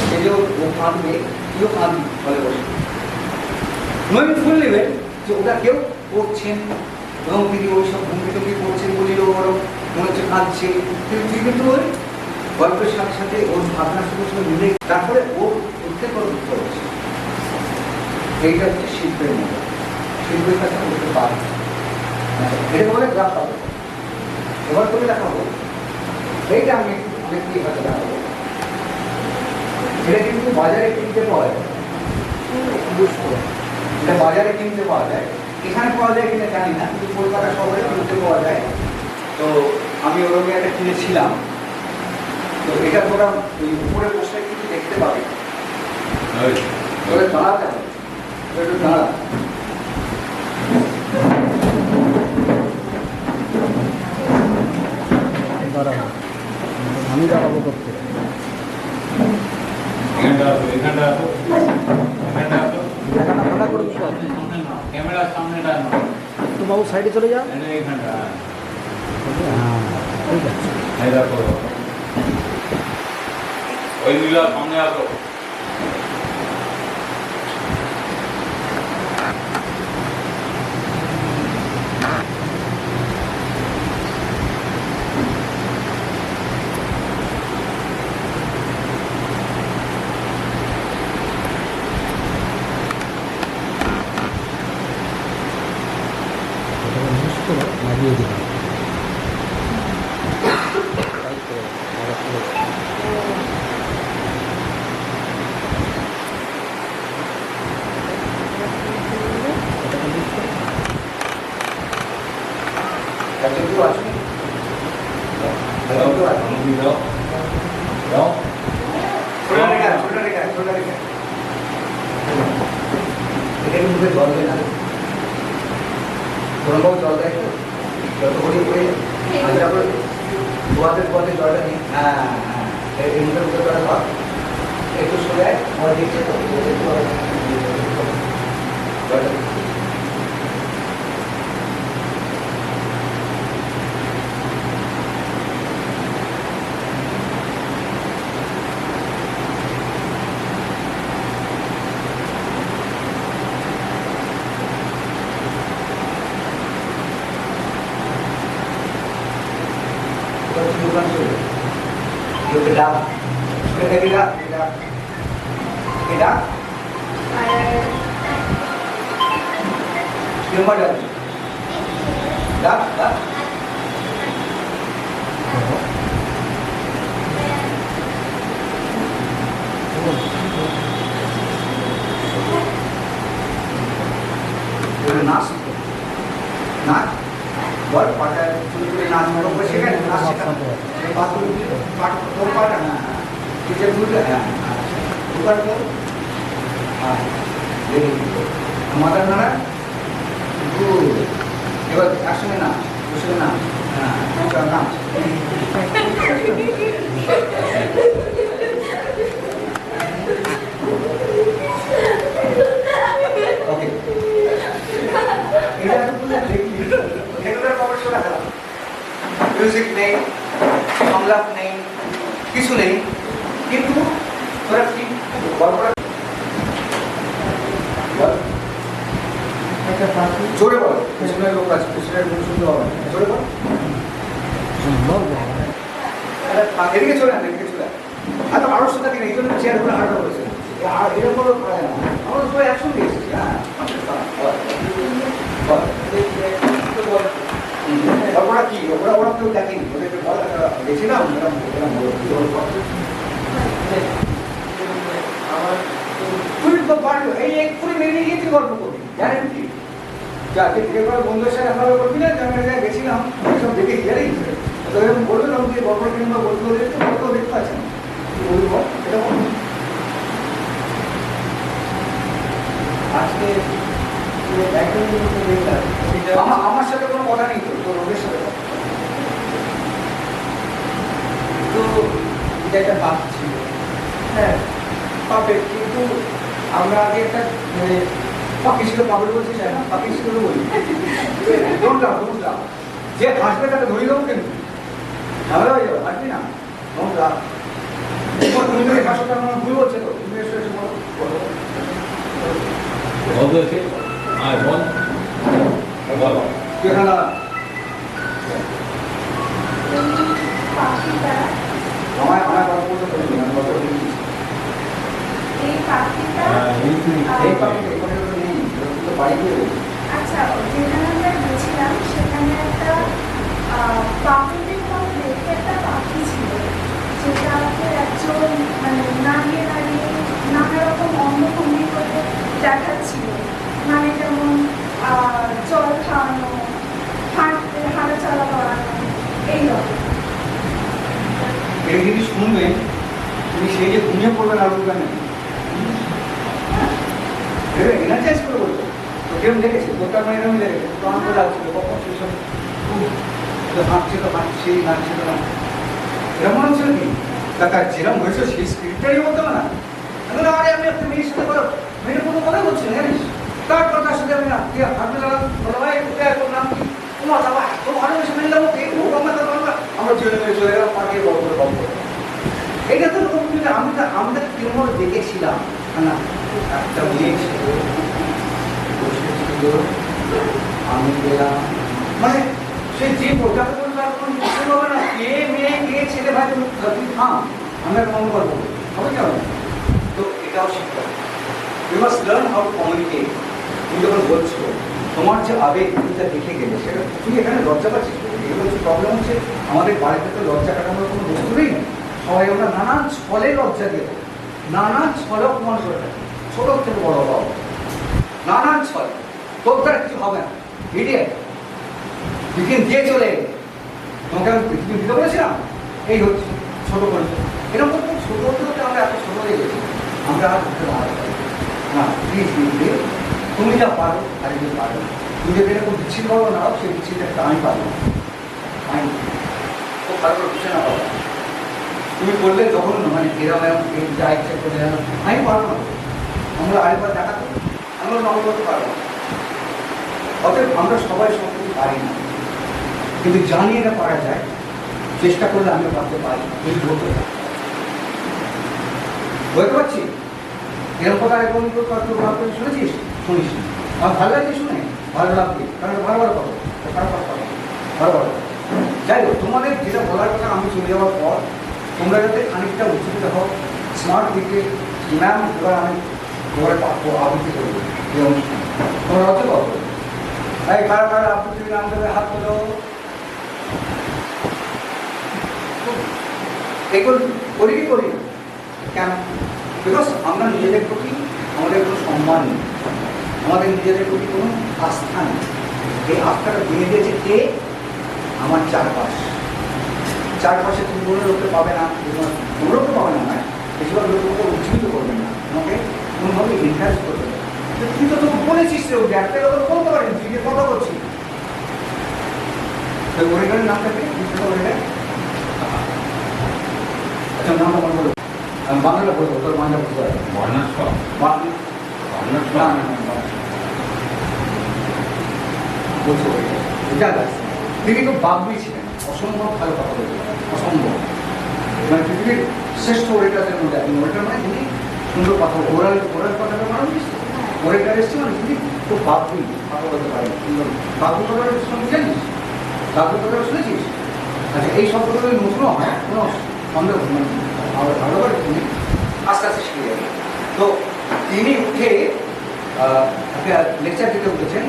স্টেজেও ও কাঁদবে, তুইও কাঁদবি ফলে বসে। নয় ফুল নেবেন যে ওটা কেউ করছেন এবং তিনি ওই সব ভূমিকাকে করছেন বলিল, ওর মনে হচ্ছে কাঁদছে, কিন্তু তুই কিন্তু ওই গল্পের সাথে সাথে ওর ভাবনার সঙ্গে সঙ্গে মিলে, তারপরে ওর উঠতে করে উঠতে হচ্ছে। এইটা হচ্ছে শিল্পের মতো, শিল্পের কাছে করতে পারে। এটা বলে গ্রাফ পাবো, এবার করে দেখাবো। এইটা আমি অনেকটি কাছে দেখাবো। এটা কিন্তু বাজারে কিনতে পাওয়া যায়, বুঝ করে এটা বাজারে কিনতে পাওয়া যায়, এখানে পাওয়া যায় কিনা জানি না, কিন্তু কলকাতা শহরে কিনতে পাওয়া যায়। তো আমি ওরকম একটা কিনেছিলাম। তো এটা তোরা ওই উপরে বসে কিছু দেখতে পাবে, তোরা দাঁড়াতে হবে, একটু দাঁড়া। দাঁড়াবো, আমি দাঁড়াবো করতে। এখানটা জায়গাটা ফাঁকা করে দিতে হবে। ক্যামেরার সামনেটা না, তো বাবু সাইডে চলে যা। এইখানটা। হ্যাঁ ঠিক আছে। এই দেখো, ওই দিকে সামনে আসো। এটাকে মিস করে লাগিয়ে দিলাম। তাই তো, আবার পুরো। এটাকে মিস করে। কাছে কেউ আসবে? দাও, দাও, দাও। ছোটা রেখা, ছোটা রেখা, ছোটা রেখা। এটাকে মুখে জল দেয় না, কোনোভাবে জল দেয় তো, যত করে করে হালকা করে ধোয়াতে জলটা নিয়ে, হ্যাঁ হ্যাঁ, এই মুখের মুখে জলটা ধোয়া, একটু সরে আয়, আমার দেখছে তো, জলটা duluan sudah. Yuk beda. Sudah beda, beda. Beda. Yang mana? Dah, dah. Udah nas. Nas. Buat pakai tulis nas mau bersih kan? Nas kan. Batu tempat kan? Kita juga ya. Bukan tu. Ah, jadi kemarin mana? Itu, ebat asal mana? Asal mana? Nah, macam mana? Okey. Ini aku punya lagi. Regular power show ada. Music नहीं, संगीत नहीं, किसी नहीं, किंतु फर्क की बराबर जोड़े बोलो, इसमें लोग आज पिछले दिन सुनते हो, जोड़े बोलो, अरे आगे के छोड़ा, आता आरोप सुनता कि नहीं तो नहीं चेयर पर हार्ड हो गए, यार ये बोलो क्या है, और उसको एक्शन दिए, यार, बड़ा की बड़ा क्यों लगी मुझे तो बहुत देखी ना मेरा पूरी तो बात एक पूरी मेरी ये थी गल्प को জানেন কি যাকে একবার বন্ধুদের সাথে আমরা করবি না আমি জায়গায় গেছিলাম সব দেখে গেলেই তো এরকম বললাম যে গল্প কিংবা বলতে দেখতে গল্প দেখতে আছেন বলবো এটা আজকে আমার সাথে কোনো কথা নেই তো রোগের সাথে তো এটা একটা পাপ ছিল হ্যাঁ পাপের কিন্তু আমরা আগে একটা মানে পাপি ছিল পাপের বলছি চাই না পাপি ছিল বলি যে হাসবে তাকে ধরে দেবো কিন্তু ঝামেলা হয়ে যাবে হাসবি না তুমি হাসো তার মানে ভুল হচ্ছে তো তুমি এসে বলো বলতে আর বল বলো কেনা আমার গল্প বলতে পারি না গল্প দিচ্ছি এই পাখিটা এই পাখি এখানে নেই তো বাড়ি গিয়ে আচ্ছা যেখানে আমরা গেছিলাম সেখানে একটা পাখিদের মতো দেখে একটা পাখি ছিল যেটাকে একজন মানে নাড়িয়ে নাড়িয়ে নানা রকম অঙ্গভঙ্গি করে দেখাচ্ছিল মানে যেমন জল খাওয়ানো, হাঁটা চলা করানো, এইরকম। এই যদি শুনবেন তুমি সেই যে ঘুমিয়ে পড়বেন আর উঠবেন না, এনার্জাইজ করে বলবো। তো কেউ দেখেছে দোকান মানে এরকম দেখেছে, তো আমার লাগছিল কখন সেই সব হাঁটছিল হাঁটছি নাচছিল না, এরকম মনে হচ্ছিল কি তার যেরকম হয়েছে সেই স্পিরিটটাই বলতে পারে না। আরে আমি একটা মেয়ের সাথে করো, মেয়ের কোনো কথা বলছি না জানিস, তার কথার সাথে আমি না হাঁটতে গেলাম, বলো ভাই কোথায় তোর নাম কি, তোমার বাবা এত ভালোবেসে মিললাম ওকে, আমরা চলে চলে গেলাম পার্কে গল্প করে গল্প। এটা তো আমরা কেমন দেখেছিলাম না, একটা মেয়ে ছিল বসেছিল, আমি গেলাম, মানে সে যে প্রজাকে বলতে বুঝতে পারবে না কে মেয়ে কে ছেলে, ভাই তুমি থাম, আমরা কম করবো হবে কেমন। তো এটাও শিখতে হবে, you must learn how to communicate. তুমি যখন বলছো তোমার যে আবেগ তুমি তা দেখে গেলে সেটা তুমি এখানে লজ্জা পাচ্ছিস, এগুলো হচ্ছে প্রবলেম হচ্ছে আমাদের বাড়িতে তো লজ্জা কাটানোর কোনো বস্তু নেই। সবাই আমরা নানান ছলে লজ্জা দিয়ে থাকি, নানান ছলে অপমান করে থাকি, ছোট থেকে বড় হওয়া নানান ছলে, তোর দ্বারা কিছু হবে না, ইডিয়েট বিপিন দিয়ে চলে এলো, তোমাকে আমি পৃথিবী দিতে বলেছিলাম, এই হচ্ছে ছোট করেছে। এরকম করতে ছোট হতে হতে আমরা এত ছোট হয়ে গেছি, আমরা আর করতে পারবো না। প্লিজ দিদি তুমি যা পারো আর একটু পারো, তুমি যদি এরকম বিচ্ছিন্ন পাবো না, সেই বিচ্ছিন্নটা আমি পারবো আমি খুব ভালো করে বুঝে না পাবো। তুমি করলে যখন মানে এরকম এরকম যা ইচ্ছা করে আমি পারবো না, আমরা আরেকবার দেখাতো আমরা নকল করতে পারবো না। অতএব আমরা সবাই সব কিছু পারি না, কিন্তু জানি এটা পারা যায়, চেষ্টা করলে আমি পারতে পারি, এই বলতে বলতে পারছি। এরকম কথা এখন শুনেছিস শুনিস, আমার ভালো লাগছে শুনে, ভালো লাগবে কারণ ভালো ভালো কথা, খারাপ কথা ভালো ভালো। যাই হোক, তোমাদের যেটা বলার কথা আমি চলে যাওয়ার পর তোমরা যাতে খানিকটা উচ্চিত হও, স্মার্ট দিকে ম্যাম এবার আমি তোমার আবৃত্তি করবো এই অনুষ্ঠান, তোমরা হচ্ছে কত এই কারা কারা আবৃত্তির নাম দেবে হাত তোলো। এগুলো করি কি করি না কেন? বিকজ আমরা নিজেদের প্রতি আমাদের কোনো সম্মান নেই, আমাদের নিজেদের প্রতি কোনো আস্থা নেই। এই আস্থাটা ভেঙে দিয়েছে কে? আমার চারপাশে তুমি কোনো লোককে পাবে না, কোনো লোককে পাবে না, নয় বেশিরভাগ লোককে উজ্জীবিত করবেন না, তোমাকে কোনোভাবে এনকারেজ করবে না। তুই তো তোকে বলেছিস রে, ওই একটা লোক বলতে পারেন তুই যে কথা বলছিস। ওই ওরেগানের নামটা কি? আচ্ছা নামটা মনে বলো, আমি বাংলা বলবো, তোর বাংলা বুঝতে পারবো। তিনি খুব বাগ্মী ছিলেন, অসম্ভব ভালো কথা বলতেন, অসম্ভব, মানে পৃথিবীর শ্রেষ্ঠ ওরেটারদের মধ্যে একজন। ওরেটার মানে তিনি সুন্দর কথা, ওরাল কথাটা মানে বুঝতো, ওরেটার এসছে মানে তিনি খুব বাগ্মী, কথা বলতে পারেন সুন্দর। বাগ্মী কথাটা শুনে জানিস? বাগ্মী কথাটা শুনেছিস? আচ্ছা এই শব্দগুলো নতুনও হয়, কোনো সন্দেহ মানে ভালো করে তিনি আস্তে আস্তে শিখে যাবেন। তো তিনি উঠে একটা লেকচার দিতে উঠেছেন,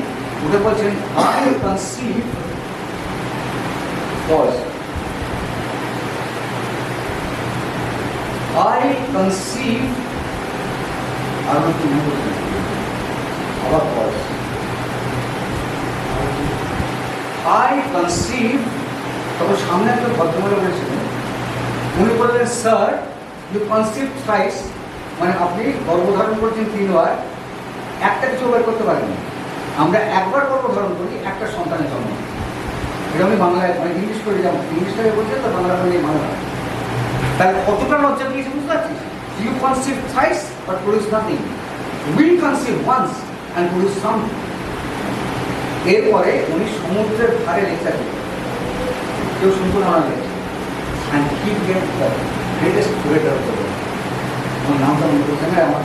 উঠে বলছেন I conceive pause. I conceive, আবার pause. I conceive, তখন সামনে একটা ভদ্রমহিলা বলেছিলেন, উনি বললেন স্যার ইউ কনসিভ থ্রাইস, মানে আপনি গর্ভধারণ করছেন 3 বার, একটা কিছু বের করতে পারেন। আমরা একবার গর্ভধারণ করি, একটা সন্তানের জন্ম। এটা আমি বাংলায় মানে ইংলিশ করে যাবো, ইংলিশটাকে বলছে তো বাংলা বলে বাংলা, তাহলে কতটা লজ্জা দিয়েছে বুঝতে পারছিস? You conceive thrice but produce nothing, will conceive once and produce something. এরপরে উনি সমুদ্রের ধারে লেকচার দিলেন, কেউ শুনতো না lecture, and he get the greatest orator of the world. আমার নামটা মনে করছে না, আমার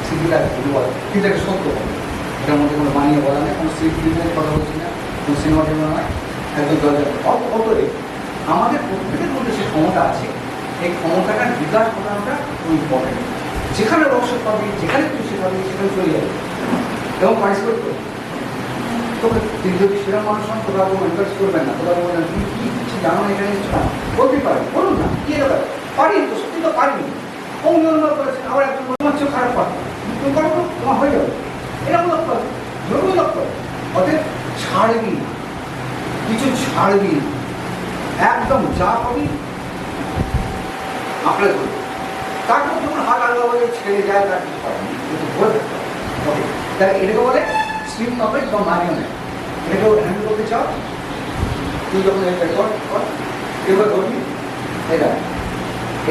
স্মৃতিটা কিন্তু একটা সত্য, এটার মধ্যে কোনো বানিয়ে বলা নেই, কোনো স্মৃতির কথা বলছি না, কোনো সিনেমা টিনেমা নয়, একদম দরজা। অতএব আমাদের প্রত্যেকের মধ্যে সে ক্ষমতা আছে, এই ক্ষমতাটার বিকাশ ঘটানোটা খুব ইম্পর্টেন্ট। যেখানে রস পাবি, যেখানে তুই শেখাবি, সেখানে চলে যাবে এবং পার্টিসিপেট করবি। তোকে তিনি যদি সেরকম মানুষ হন, তোরা এনকারেজ করবেন না, তোরা বলবেন তুমি কী কিছু জানো না, এখানে কিছু না বলতেই পারেন, বলুন না কী ব্যাপার, পারি তো সত্যি তো পারিনি, অন্য করেছেন। আবার একজন মনে হচ্ছে খারাপ পারত, তুমি করো, তোমার হয়ে যাবে। এরকম লক্ষ্য আছে, ধর্মীয় লক্ষ্য। অতএব ছাড়বি না, কিছু ছাড়বি না, একদম যা পাবি আঁকড়ে ধরবি। তারপর যখন হাত আলাদা ছেড়ে যায় তার কিছু পারবি কিন্তু ধরে থাকতে হবে। তাই এটাকে বলে স্লিপ নলেজ বা মারিওনেট। এটাকে হ্যান্ডেল করতে চাও, তুই যখন রেকর্ড কর এবার ধরবি, এটা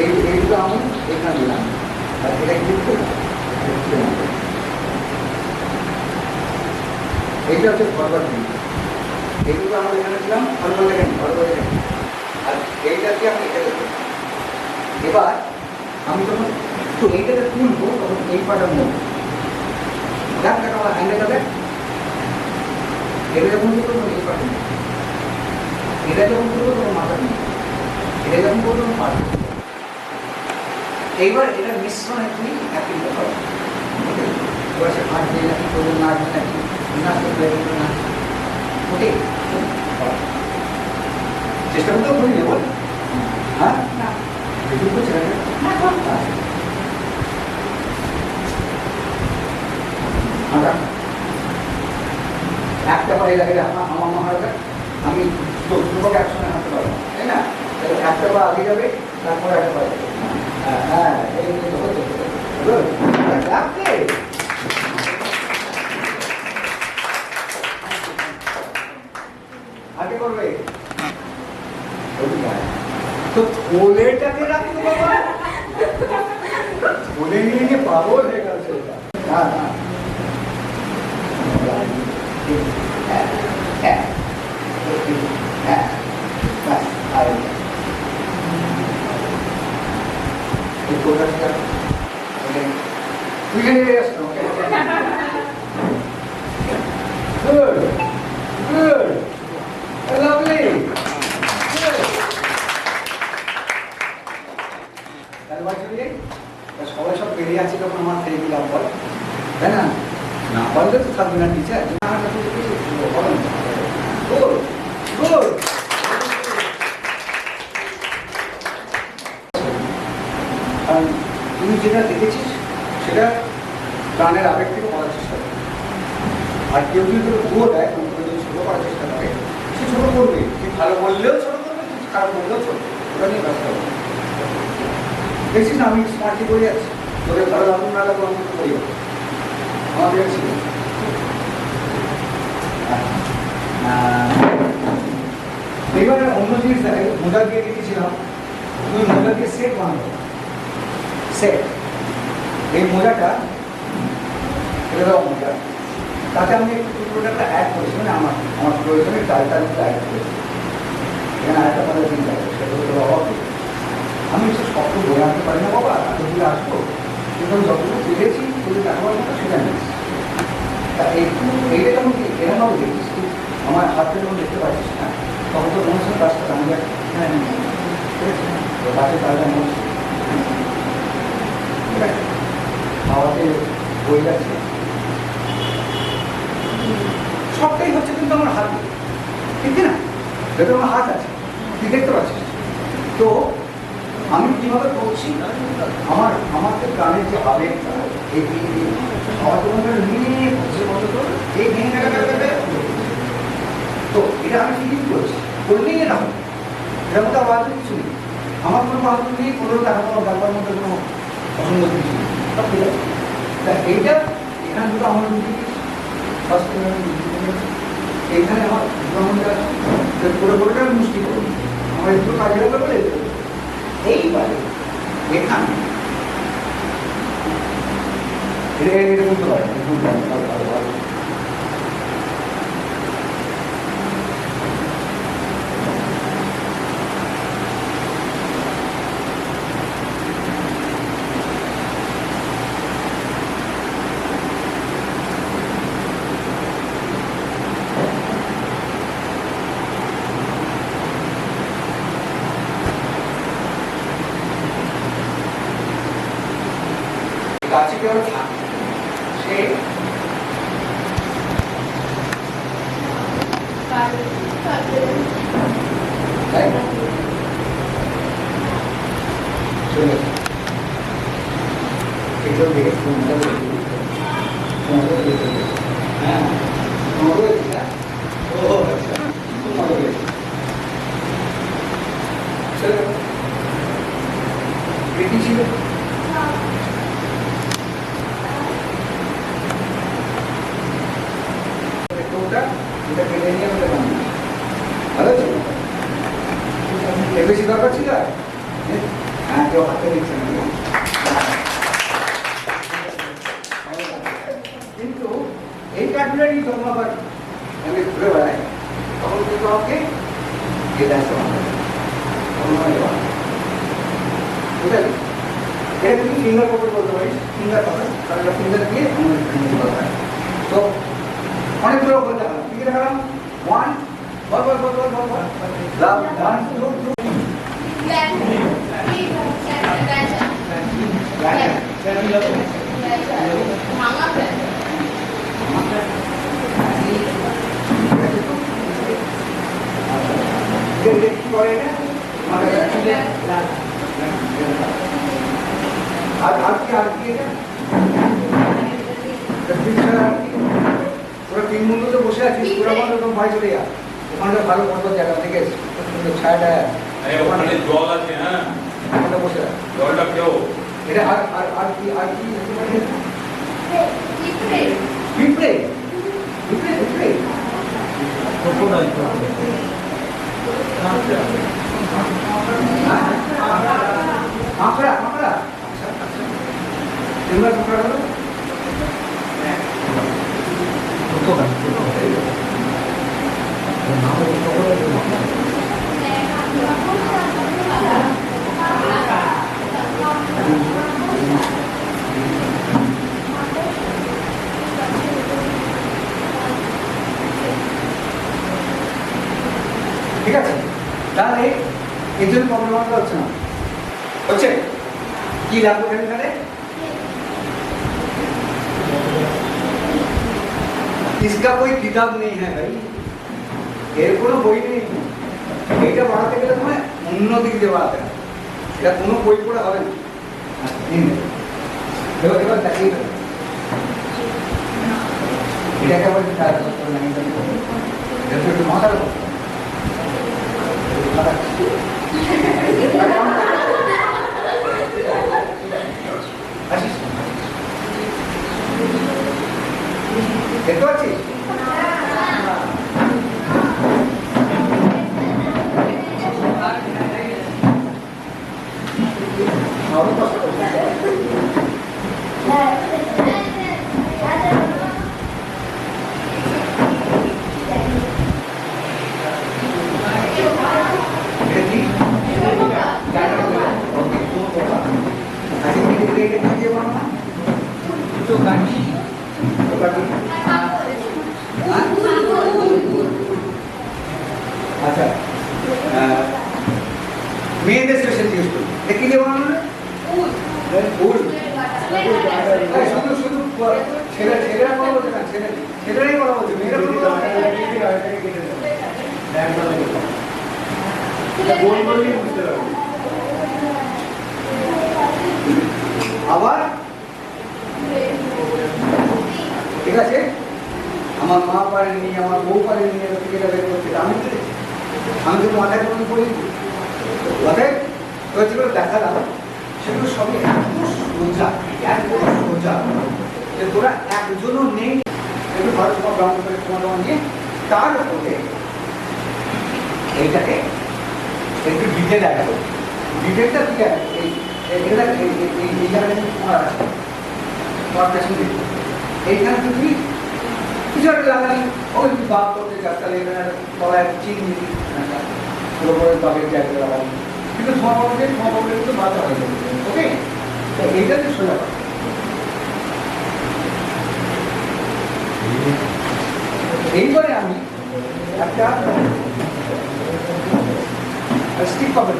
এইগুলো আমি এখানে দিলাম, আর এটা কিন্তু এইটা হচ্ছে ফরওয়ার্ড দিন, এইগুলো আমরা এখানে দিলাম ফরওয়ার্ড দেখেন, ফরওয়ার্ড দেখেন, আর এইটাকে আমি এটা দেখব। এবার আমি যখন একটু এইটাকে তুলবো তখন এই পাটা নেব, দেখ দেখ আমার হ্যান্ডেলটা দেখ, এটা যখন তুলবো তখন এই পাটা নেব, এটা যখন তুলবো তখন মাথা নেব, এটা যখন করবো তখন পা নেব। এইবার এটা মিশ্রণে তুই একই ব্যাপার। এবার সে হাত দিয়ে নাকি করবো, না দিয়ে নাকি না করলে না, ওকে চেষ্টা করতেও করি নেব। হ্যাঁ না দেখুন করছে একটা পারে লাগে আমার মহারাজা, আমি দুটোকে একসঙ্গে হাঁটতে পারবো না, তাই না? একটা পা আগে যাবে, তারপরে একটা পা যাবে। হ্যাঁ এই আগে করবে তো থোলেটাকে রাখতে বাবা, থোলে নিয়ে পাগল হয়ে গেছে। হ্যাঁ হ্যাঁ হ্যাঁ হ্যাঁ ব্যাস আর এই কোটাটা তুই এখানে আসছো, ওকে গুড গুড লাভলি সবাই সব বেরিয়ে আছে তখন আমার ফেরে দিলাম বল, তাই না? না বললে তো থাকবে না টিচার, তুমি যেটা দেখেছিস সেটা প্রাণের আবেগ থেকে বলার চেষ্টা করে। আর কেউ যদি তোর ভুয়ো দেয়, কোনো যদি ছোটো করার চেষ্টা করে, সে ছোটো করবে, সে ভালো বললেও ছোটো করবে, খারাপ বললেও ছোটো, ওটা নিয়ে ব্যস্ত হবে। দেখছিস না আমি স্মার্টলি করে যাচ্ছি, তোদের ভালো লাগুন না লাগুন আমি করি, আমাদের ছিল। এবারে অন্য জিনিস দেখে, মোজা দিয়ে দিয়েছিলাম, তুই মোজা দিয়ে সেট বানাবো, সেট। এই মোজাটা এটা দেওয়া মোজা, তাতে আমি একটু প্রোডাক্টটা অ্যাড করেছি, মানে আমার আমার প্রয়োজনে ডালটা অ্যাড করেছি। এখানে আরেকটা কথা চিন্তা করে সেটা হচ্ছে অভাব। আমি একটু শক্ত বলে আনতে পারি না বাবা, এত দূরে আসবো, কিন্তু আমি যতটুকু পেরেছি যদি দেখাবার মতো সেটা নিয়েছি। তা একটু এইটা যখন এরকমভাবে দেখিস, তুই আমার হাতটা যখন দেখতে পাচ্ছিস না, তখন তো মনে হচ্ছে গাছটা দাঁড়িয়ে আছে, হ্যাঁ ঠিক আছে, তো গাছের তালটা মনে ঠিক আছে, হাওয়াতে বই যাচ্ছে, সবটাই হচ্ছে কিন্তু আমার হাতে, ঠিক না? যেহেতু আমার হাত আছে, তুই দেখতে পাচ্ছিস। তো আমি কিভাবে করছি, আমাকে প্রাণের যে আবেগটা, এই আমার তোমাকে নিয়ে এই ভেঙে তো এটা আমি ফিলিং করছি, করলেই না হবে, এটার মধ্যে আওয়াজ কিছু নেই, আমার কোনো আওয়াজ নেই, কোনো দেখা কোনো ব্যাপার মধ্যে কোনো পছন্দ কিছু নেই, সব ঠিক আছে। তা এইটা এখানে দুটো আমার ফার্স্ট এইখানে আমার পুরো পুরোটা মুষ্টি করবো, আমার একটু কাজে লাগবে বলে এইবারে এখানে এটা বলতে পারে কাছে কেউ থাকে সে তাই না? চলে এগুলো দেখে ভালো হয়েছে না? ও আচ্ছা, খুব ভালো হয়েছে। চলো, এটা কি ছিল? ওটা কেটে নিয়ে আমাদের বানিয়ে ভালো ছিল। এর বেশি দরকার ছিল? হ্যাঁ, কেউ হাতে দিচ্ছে না। কিন্তু এই কাঠগুলোই যখন আবার আমি ঘুরে বেড়াই তখন কিন্তু আমাকে এটা আসতে হবে। বুঝলি? এটা তুমি ফিঙ্গার পকেট বলতে পারিস, ফিঙ্গার পকেট, কারণ ফিঙ্গার দিয়ে আমাদের বলা হয়। তো অনেকগুলো বলতে হবে, কি দেখালাম? ওয়ান, বল বল বল বল বল বল, লাভ, ওয়ান, টু, টু, কি করে এটা? আর কি এটা? ওরা তিন বন্ধুতে বসে আছিস, ওরা বন্ধু তো ভয় চলে যা। ওখানটা ভালো পর্বত জায়গা থেকে ছায়াটা ওখানে জল আছে, হ্যাঁ, ওখানটা বসে আছে। জলটা কেউ এটা আর কি পিঁপড়ে পিঁপড়ে পিঁপড়ে কাঁকড়া কাঁকড়া তোমরা কাঁকড়া হলো ঠিক আছে, তাহলে এর জন্য প্রবলেম হচ্ছে না, হচ্ছে কি লাগবে এখানে? इसका कोई किताब नहीं है भाई, এর কোনো বই নেই। এইটা বাড়াতে গেলে তোমায় অন্য দিক দিয়ে বাড়াতে হবে, এটা কোনো বই পড়ে হবে না। এবার দেখিয়ে দেবে এটাকে আবার একটু মাথার আসিস দেখতে পাচ্ছিস? আচ্ছা, মেয়েদের স্পেশাল জিনিস কি দিয়ে বানানো? ফুল। শুধু শুধু ছেলেরা বলা বলছে না, ছেলেরাই বলা বলছে, মেয়েরা আবার ঠিক আছে, আমার মা পারেনি, আমার বউ পারেনি, এটা বের করছে, আমি তো মাথায় কোনো বলি মাথায় যেগুলো দেখালাম সেগুলো সবই এত সোজা যে তোরা একজনও নেই। একটু ভালো তোমার গ্রাউন্ড করে তোমার নিয়ে তার উপরে এইটাকে একটু ডিটেল অ্যাড করো। ডিটেলটা কি এইখানে তুমি কিছু একটা লাগালি, ওই বাপ করতে চাস তাহলে এখানে তলায় চিনি পুরোপুরি বাপের জায়গায় লাগালি, কিন্তু তোমার কিন্তু বাচ্চা হয়ে যাবে। ওকে, তো এইটা যে সোজা এইবারে আমি একটা স্টিক পাবেন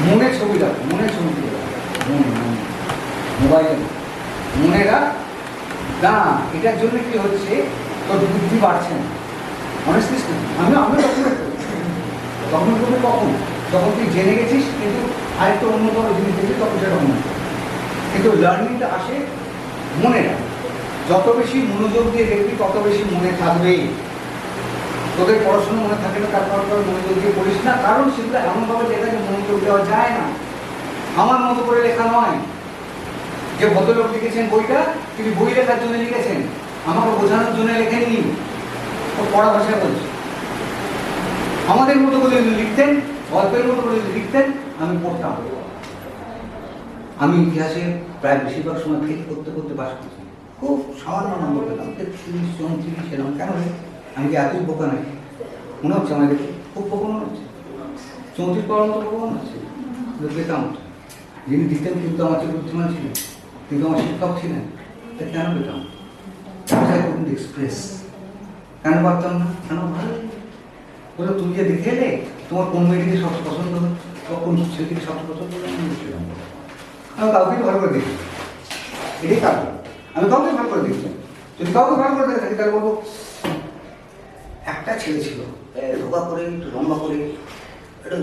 মনের ছবি রাখো, মনের ছবি দিয়ে মোবাইলে মনেরা না। এটার জন্য কি হচ্ছে, তোর বুদ্ধি বাড়ছে না। অনেস্টলি আমি তখন করবো কখন, যখন তুই জেনে গেছিস কিন্তু আরেকটা অন্যতম জিনিস দেখবি তখন সেটা অন্য। কিন্তু লার্নিংটা আসে মনে না। যত বেশি মনোযোগ দিয়ে দেখবি তত বেশি মনে থাকবে। তোদের পড়াশোনা মনে থাকে না, তারপর মনোযোগ দিয়ে পড়িস না, কারণ সেগুলো এমনভাবে লেখা যে মনোযোগ দেওয়া যায় না। আমার মতো করে লেখা নয়। যে ভদ্রলোক লিখেছেন বইটা, তিনি বই লেখার জন্য লিখেছেন, আমাকে বোঝানোর জন্য লেখেননি। ও পড়া ভাষায় বলছে। আমাদের মতো করে লিখতেন, গল্পের মতো করে লিখতেন, আমি পড়তাম। আমি ইতিহাসে প্রায় বেশিরভাগ সময় ফেল করতে করতে বাস করছি। খুব সামান্য নম্বর পেতাম, 33, 34 এরকম। কেন রে? আমি কি এতই বোকা নাকি? মনে হচ্ছে আমাদের খুব বোকা মনে হচ্ছে। 34 পড়ার মতো বোকা মনে হচ্ছে, পেতাম। যিনি দিতেন কিন্তু আমার চেয়ে বুদ্ধিমান ছিলেন, কিন্তু আমার শিক্ষক ছিলেন। তা কেন পেতাম? এক্সপ্রেস কেন পারতাম না? কেন ভালো বলে তুমি যে দেখে এলে তোমার কোন মেয়েটিকে সবচেয়ে পছন্দ হতো, কোন ছেলেটিকে সবচেয়ে পছন্দ হতো, আমি কাউকে ভালো করে দেখি। এটাই কারণ আমি কাউকে ভালো করে দেখি। যদি কাউকে ভালো করে দেখে থাকি তাহলে বলবো একটা ছেলে ছিল রোগা করে, একটু লম্বা করে, একটু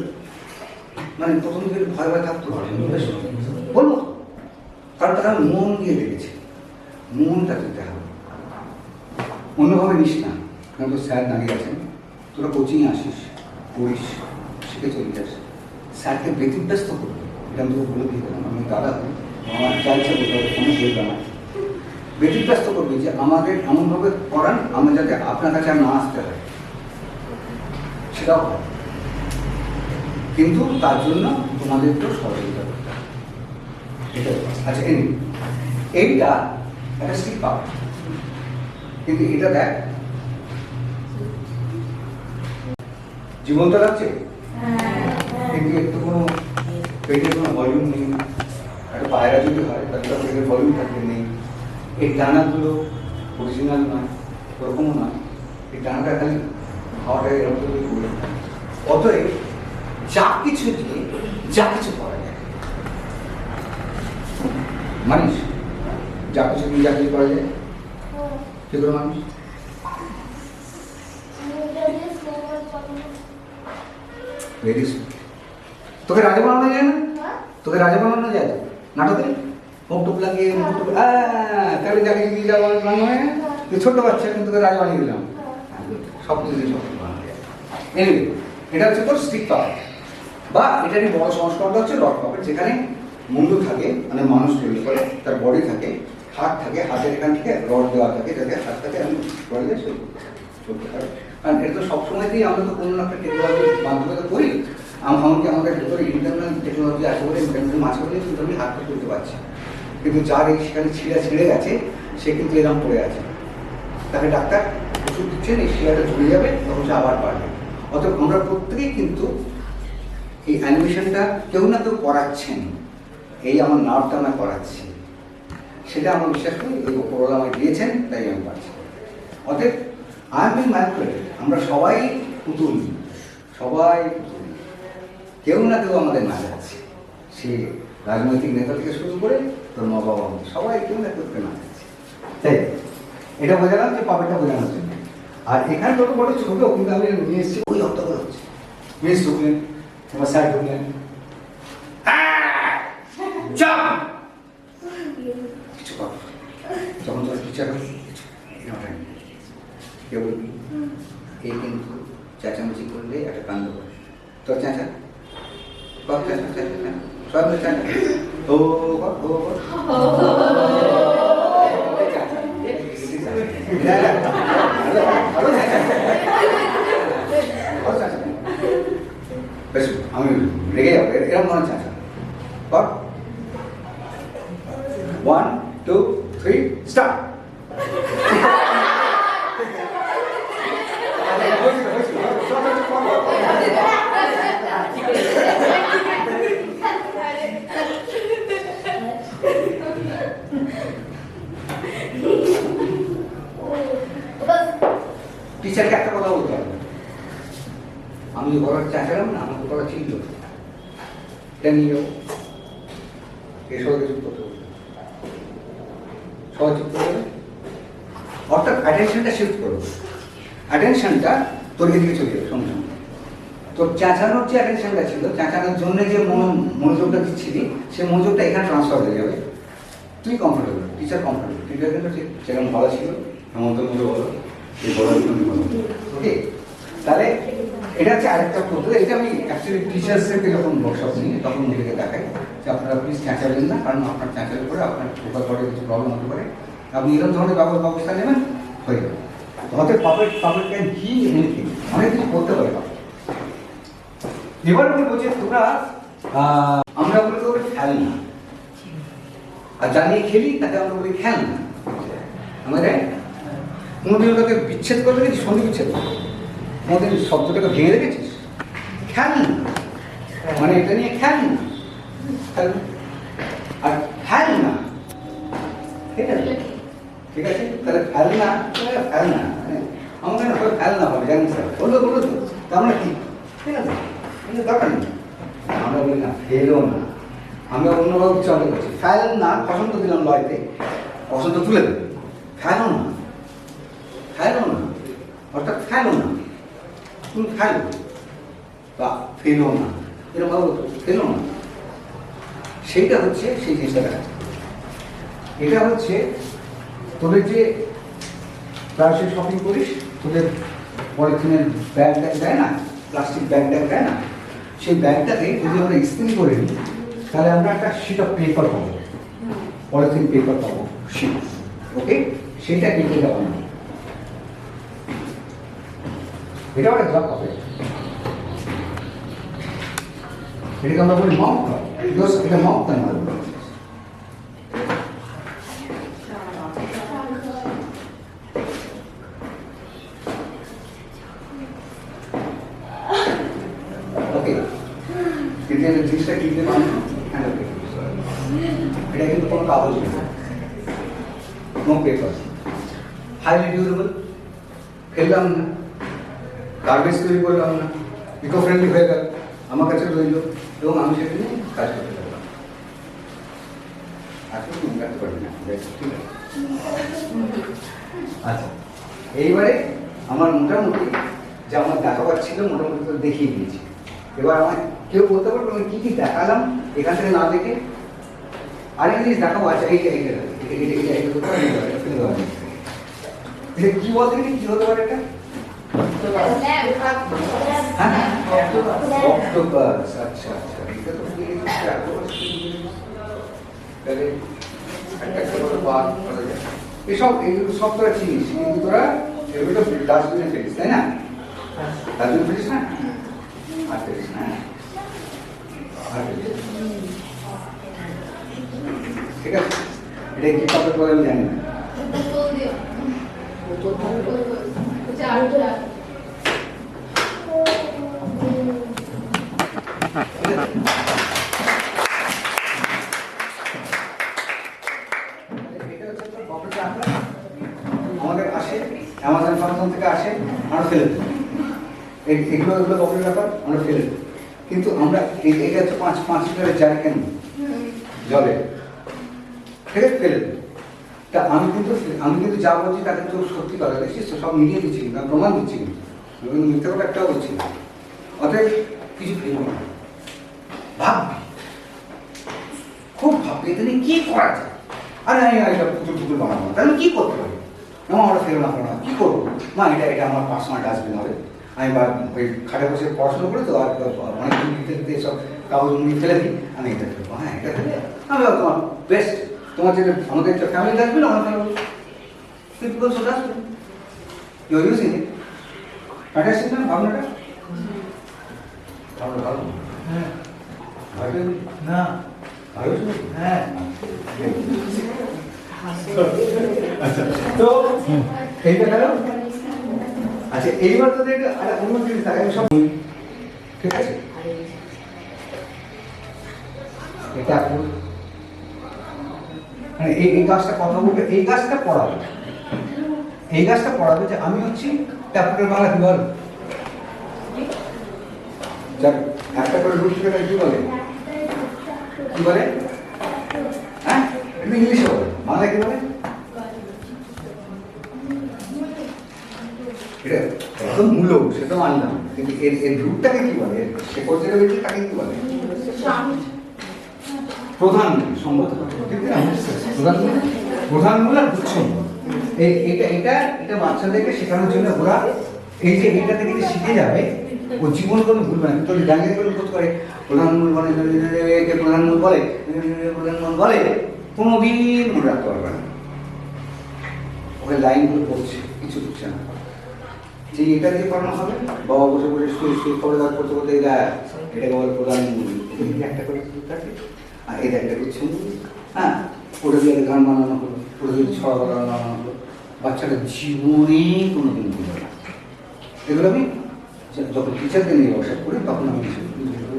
মানে প্রথম থেকে ভয় ভয় থাকতো, বলবো। কারণ তারা মন দিয়ে দেখেছে, মনটা দিতে হবে। অন্যভাবে নিস না। কারণ তো স্যার দাঁড়িয়ে আছেন, তোরা কোচিংয়ে আসিস, পড়িস, শিখে চলে যাস, স্যারকে ব্যতিব্যস্ত করবে। এটা আমি তোকে বলে দিয়ে গেলাম, আমি দাদা আমার চাইছে কোনো বলবে না। ব্যতিব্যস্ত করবে যে আমাদের এমনভাবে পড়ান আমরা যাতে আপনার কাছে আর না আসতে হয়, সেটাও হয়। কিন্তু তার জন্য তোমাদের একটু সহযোগিতা করতে হবে। এটা আচ্ছা, এইটা একটা স্লিপ পাবে, কিন্তু এটা দেখ জীবন্ত লাগছে, কিন্তু একটু কোনো পেটের কোনো ভলিউম নেই। একটা পায়রা যদি হয় তাহলে পেটের ভলিউম থাকতে নেই। এই ডানাগুলো অরিজিনাল নয়, ওরকমও নয়। এই ডানাটা খালি হাওয়াটা এরকম করে ঘুরে। অতএব যা কিছু দিয়ে যা কিছু করা যায়, মানুষ যা কিছু দিয়ে যা কিছু করা যায়, কি করে মানুষ ভেরি সুইট। তোকে রাজা বানানো যায় না? তোকে রাজা বানানো যায় নাটকে? মুখ টুক লাগিয়ে তাহলে যাকে দিয়ে যাওয়া বানানো হয় না? তুই ছোট্ট বাচ্চা, কিন্তু তোকে রাজা বানিয়ে দিলাম। সব কিছু দিয়ে সব কিছু বানানো যায়। এনিওয়ে, এটা হচ্ছে তোর স্টিক পাপেট, বা এটারই বড় সংস্করণটা হচ্ছে রড পাপেট, যেখানে মুন্ডু থাকে, মানে মানুষ তৈরি করে, তার বডি থাকে, হাত থাকে, হাতের এখান থেকে রড দেওয়া থাকে, যাতে হাতটাকে আমি রডে চলতে পারে। কারণ এটা তো সবসময়তেই আমরা তো কোনো একটা টেকনোলজির মাধ্যমে তো করি। এমনকি আমাদের ভেতরে ইন্টারনাল টেকনোলজি আছে বলে ইন্টারনেটের মাঝখানে কিন্তু আমি হাতটা তুলতে পারছি। কিন্তু যার এই সেখানে ছিঁড়ে গেছে, সে কিন্তু এরকম পড়ে আছে। তাকে ডাক্তার ওষুধ দিচ্ছেন, এই শিরাটা ঝুলে যাবে, তখন সে আবার পারবে। অতএব আমরা প্রত্যেকেই কিন্তু এই অ্যানিমেশনটা কেউ না কেউ করাচ্ছেন। এই আমার নার্ভটা আমি করাচ্ছি, সেটা আমার বিশ্বাস করি এই উপরওয়ালা আমায় দিয়েছেন, তাই আমি পারছি। অতএব আমি ম্যাথ করে আমরা সবাই পুতুল, সবাই পুতুল, কেউ না কেউ আমাদের না যাচ্ছে। সে রাজনৈতিক নেতা থেকে শুরু করে তোর মা বাবা, সবাই কেউ না কেউ না যাচ্ছে। তাই এটা বোঝালাম যে পাপেটা বোঝানোর জন্য। আর এখানে যত বড় ছোট, কিন্তু আমি নিয়ে এসেছি ওই অর্থ করে হচ্ছে। মিস ঢুকলেন, তোমার স্যার ঢুকলেন, কিছু কর। যখন তোর টিচার কেউ বলবি এই কিন্তু চেঁচামেচি করলে একটা কাণ্ড করে। তোর চেঁচা কর, চেঁচা চেঁচা সব চেঁচা, ও আমি রেগে যাবো, এরকম মনে চাঁচা কর। 1, 2, 3 স্টার্ট। টিচারকে একটা কথা বলতে হবে, আমি যে ঘরের চাচালাম না, আমাকে কথা ছিল এটা নিয়ে যাবো, এসবকে চুপ করতে হবে, সবাই চুপ করতে হবে। অর্থাৎ অ্যাটেনশনটা শিফট করবো, অ্যাটেনশনটা তোর এদিকে চলে যাবে সঙ্গে সঙ্গে। তোর চেঁচানোর যে অ্যাটেনশনটা ছিল, চেঁচানোর জন্য যে মনোযোগটা দিচ্ছিলি, সে মনোযোগটা এখানে ট্রান্সফার হয়ে যাবে। তুই কমফোর্টেবল, টিচার কমফোর্টেবল, টিচার কিন্তু ঠিক সেরকম বলা ছিল, হেমন্ত মধ্যে বলো, এই বলার জন্য বলো, ওকে? তাহলে এটা হচ্ছে আরেকটা পদ্ধতি। এটা আমি অ্যাকচুয়ালি টিচার্সদেরকে যখন ওয়ার্কশপ নিই তখন নিজেকে দেখাই যে আপনারা প্লিজ চেঁচাবেন না, কারণ আপনার চেঁচালে পরে আপনার ফোকাস করে কিছু প্রবলেম হতে পারে। আপনি এরকম ধরনের ব্যবস্থা নেবেন, হয়ে যাবে। তোমাদের পাপেট ক্যান কি এনিথিং, অনেক কিছু করতে পারে। এবার আমি বলছি তোমরা আমরা বলি তো খেলনা, আর জানিয়ে খেলি তাকে আমরা বলি খেলনা। আমাদের কোনোদিন ওটাকে বিচ্ছেদ করে রেখেছিস, সন্ধি বিচ্ছেদ কোনোদিন শব্দটাকে ভেঙে রেখেছিস? খেলনা মানে এটা নিয়ে খেলনা, আর খেলনা, ঠিক আছে? ঠিক আছে, তাহলে খেলনা খেলনা আমাকে না খেলনা হবে, জানি স্যার বললো বললো তো, তা আমরা কি ঠিক আছে দরকার নেই, আমরা বলি না ফেলো না। আমরা অন্যভাবে উচ্চারণ করছি, ফেল না বসন্ত দিলাম লয়তে, বসন্ত তুলে দেবে, ফেলো না, ফেলো না অর্থাৎ ফেলো না, তুমি ফেলো বা ফেলো না, এরকম ভাবে ফেলো না। সেইটা হচ্ছে সেই জিনিসটা দেখা, এটা হচ্ছে তোদের যে প্রায়শই শপিং করিস, তোদের পলিথিনের ব্যাগ দেয় না, প্লাস্টিক ব্যাগ দেয় না, সেই ব্যাগটাকে যদি আমরা ইস্ত্রি করে নিই তাহলে আমরা একটা শিট অফ পেপার পাবো, পলিথিন পেপার পাবো, শিট, ওকে? সেটা কেটে যাবো না, এটা একটা জব পাবে, এটাকে আমরা বলি মাউথ, এটা মাউথ না মারবো। জিনিসটা কিনতে পারবো, এটা কিন্তু কোনো কাগজ নেই, নো পেপার, হাইলি ডিউরেবল, ফেললাম না, গার্বেজ তৈরি করলাম না, ইকো ফ্রেন্ডলি হয়ে গেল, আমার কাছে রইল এবং আমি সেখানে কাজ করতে পারলাম। এখন তুমি রাখতে পারবি না, ঠিক আছে? আচ্ছা, এইবারে আমার মোটামুটি যে আমার দেখাবার ছিল মোটামুটি তো দেখিয়ে দিয়েছি। এবার আমার কেউ বলতে পারবো আমি কী কী দেখালাম এখান থেকে না দেখে? আরেক জিনিস দেখাবো, আচ্ছা এইটা এটা কি বলতে গেলে কি হতে পারে? এটা অক্টোপাস, আচ্ছা আচ্ছা, এটা তো এসব এগুলো সব তোরা চিনিস, কিন্তু তোরা এগুলো ডাস্টবিনে ফেলিস, তাই না? ডাস্টবিনে ফেলিস না, আর ফেলিস না, ঠিক আছে? এটা কি পাবে বলে আমি জানি না। আমাদের আসে অ্যামাজন ফাংশন থেকে আসে, আমরা ফেলে দিই, এগুলো বকের ব্যাপার, আমরা ফেলে দিই। কিন্তু আমরা এটা হচ্ছে 5 লিটারের জারিকেন জলে, ঠিক আছে, ফেলে দিই। তা আমি কিন্তু যা বলছি তা কিন্তু সত্যি কথা, দেখছিস তো, সব মিলিয়ে দিচ্ছি কিন্তু, আমি প্রমাণ দিচ্ছি কিন্তু, আমি কিন্তু মিথ্যা কথা একটাও বলছি না। অতএব কিছু ফেলবো না, ভাববি, খুব ভাববি এটা নিয়ে কী করা যায়। আরে আমি এটা পুতুল বানাবো, তাহলে কী করতে পারি? আমরা ফেলো না, কী করবো? মা এটা আমার পার্সোনাল ডাস্টবিন হবে, আমি বা ওই খাটে বসে পড়াশোনা করে তো আর অনেক দিতে সব কাগজ মুড়ি ফেলে দিই, আমি এটা ফেলবো, হ্যাঁ এটা ফেলে আমি তোমার বেস্ট, তোমার যেটা আমাদের একটা ফ্যামিলি ডাস্টবিন, আমার ফেলবো, people so dustbin, you using it, fantastic না ভাবনাটা? ভালো ভালো, হ্যাঁ ভালো না, ভালো হ্যাঁ। আচ্ছা, তো এইটা গেল। আচ্ছা, এইবার তো দেখে অন্য জিনিস থাকে সব, ঠিক আছে? এটা মানে এই গাছটা কথা বলবে, এই গাছটা পড়াবে, যে আমি হচ্ছি ট্যাপুটের বাংলা কি বল, একটা করে রুট শিখে কি বলে, হ্যাঁ ইংলিশে বলে, বাংলা কি বলে? এটা একদম মূল, সে তো মানলাম, কিন্তু এর রুটটাকে কি বলে, সে কোর্সেটা বেরিয়েছে তাকে কি বলে? প্রধান মূল সম্ভবত ঠিক না? প্রধান মূল আর গুচ্ছ মূল। এটা বাচ্চাদেরকে শেখানোর জন্য ওরা এই যে এটা থেকে যে শিখে যাবে ও জীবন কোনো ভুলবে না। তো ডাঙ্গে করে বোধ করে প্রধান মূল বলে একে প্রধান মূল বলে কোনোদিন মনে রাখতে পারবে না। ওকে লাইনগুলো পড়ছে কিছু বুঝছে না। যে এটা দিয়ে পড়ানো হবে বাবা বসে বসে শুয়ে করে দাঁড় করতে করতে এটাকে বলে প্রধান মূল, একটা করে থাকে আর এটা একটা গুচ্ছ মূল। হ্যাঁ, ওটা দিয়ে গান বানানো হলো, ওটা দিয়ে ছড়া বানানো হলো, বাচ্চাটা জীবনে কোনো দিন ভুলবে না। এগুলো আমি যখন টিচারদের নিয়ে ওয়ার্কশপ করি তখন আমি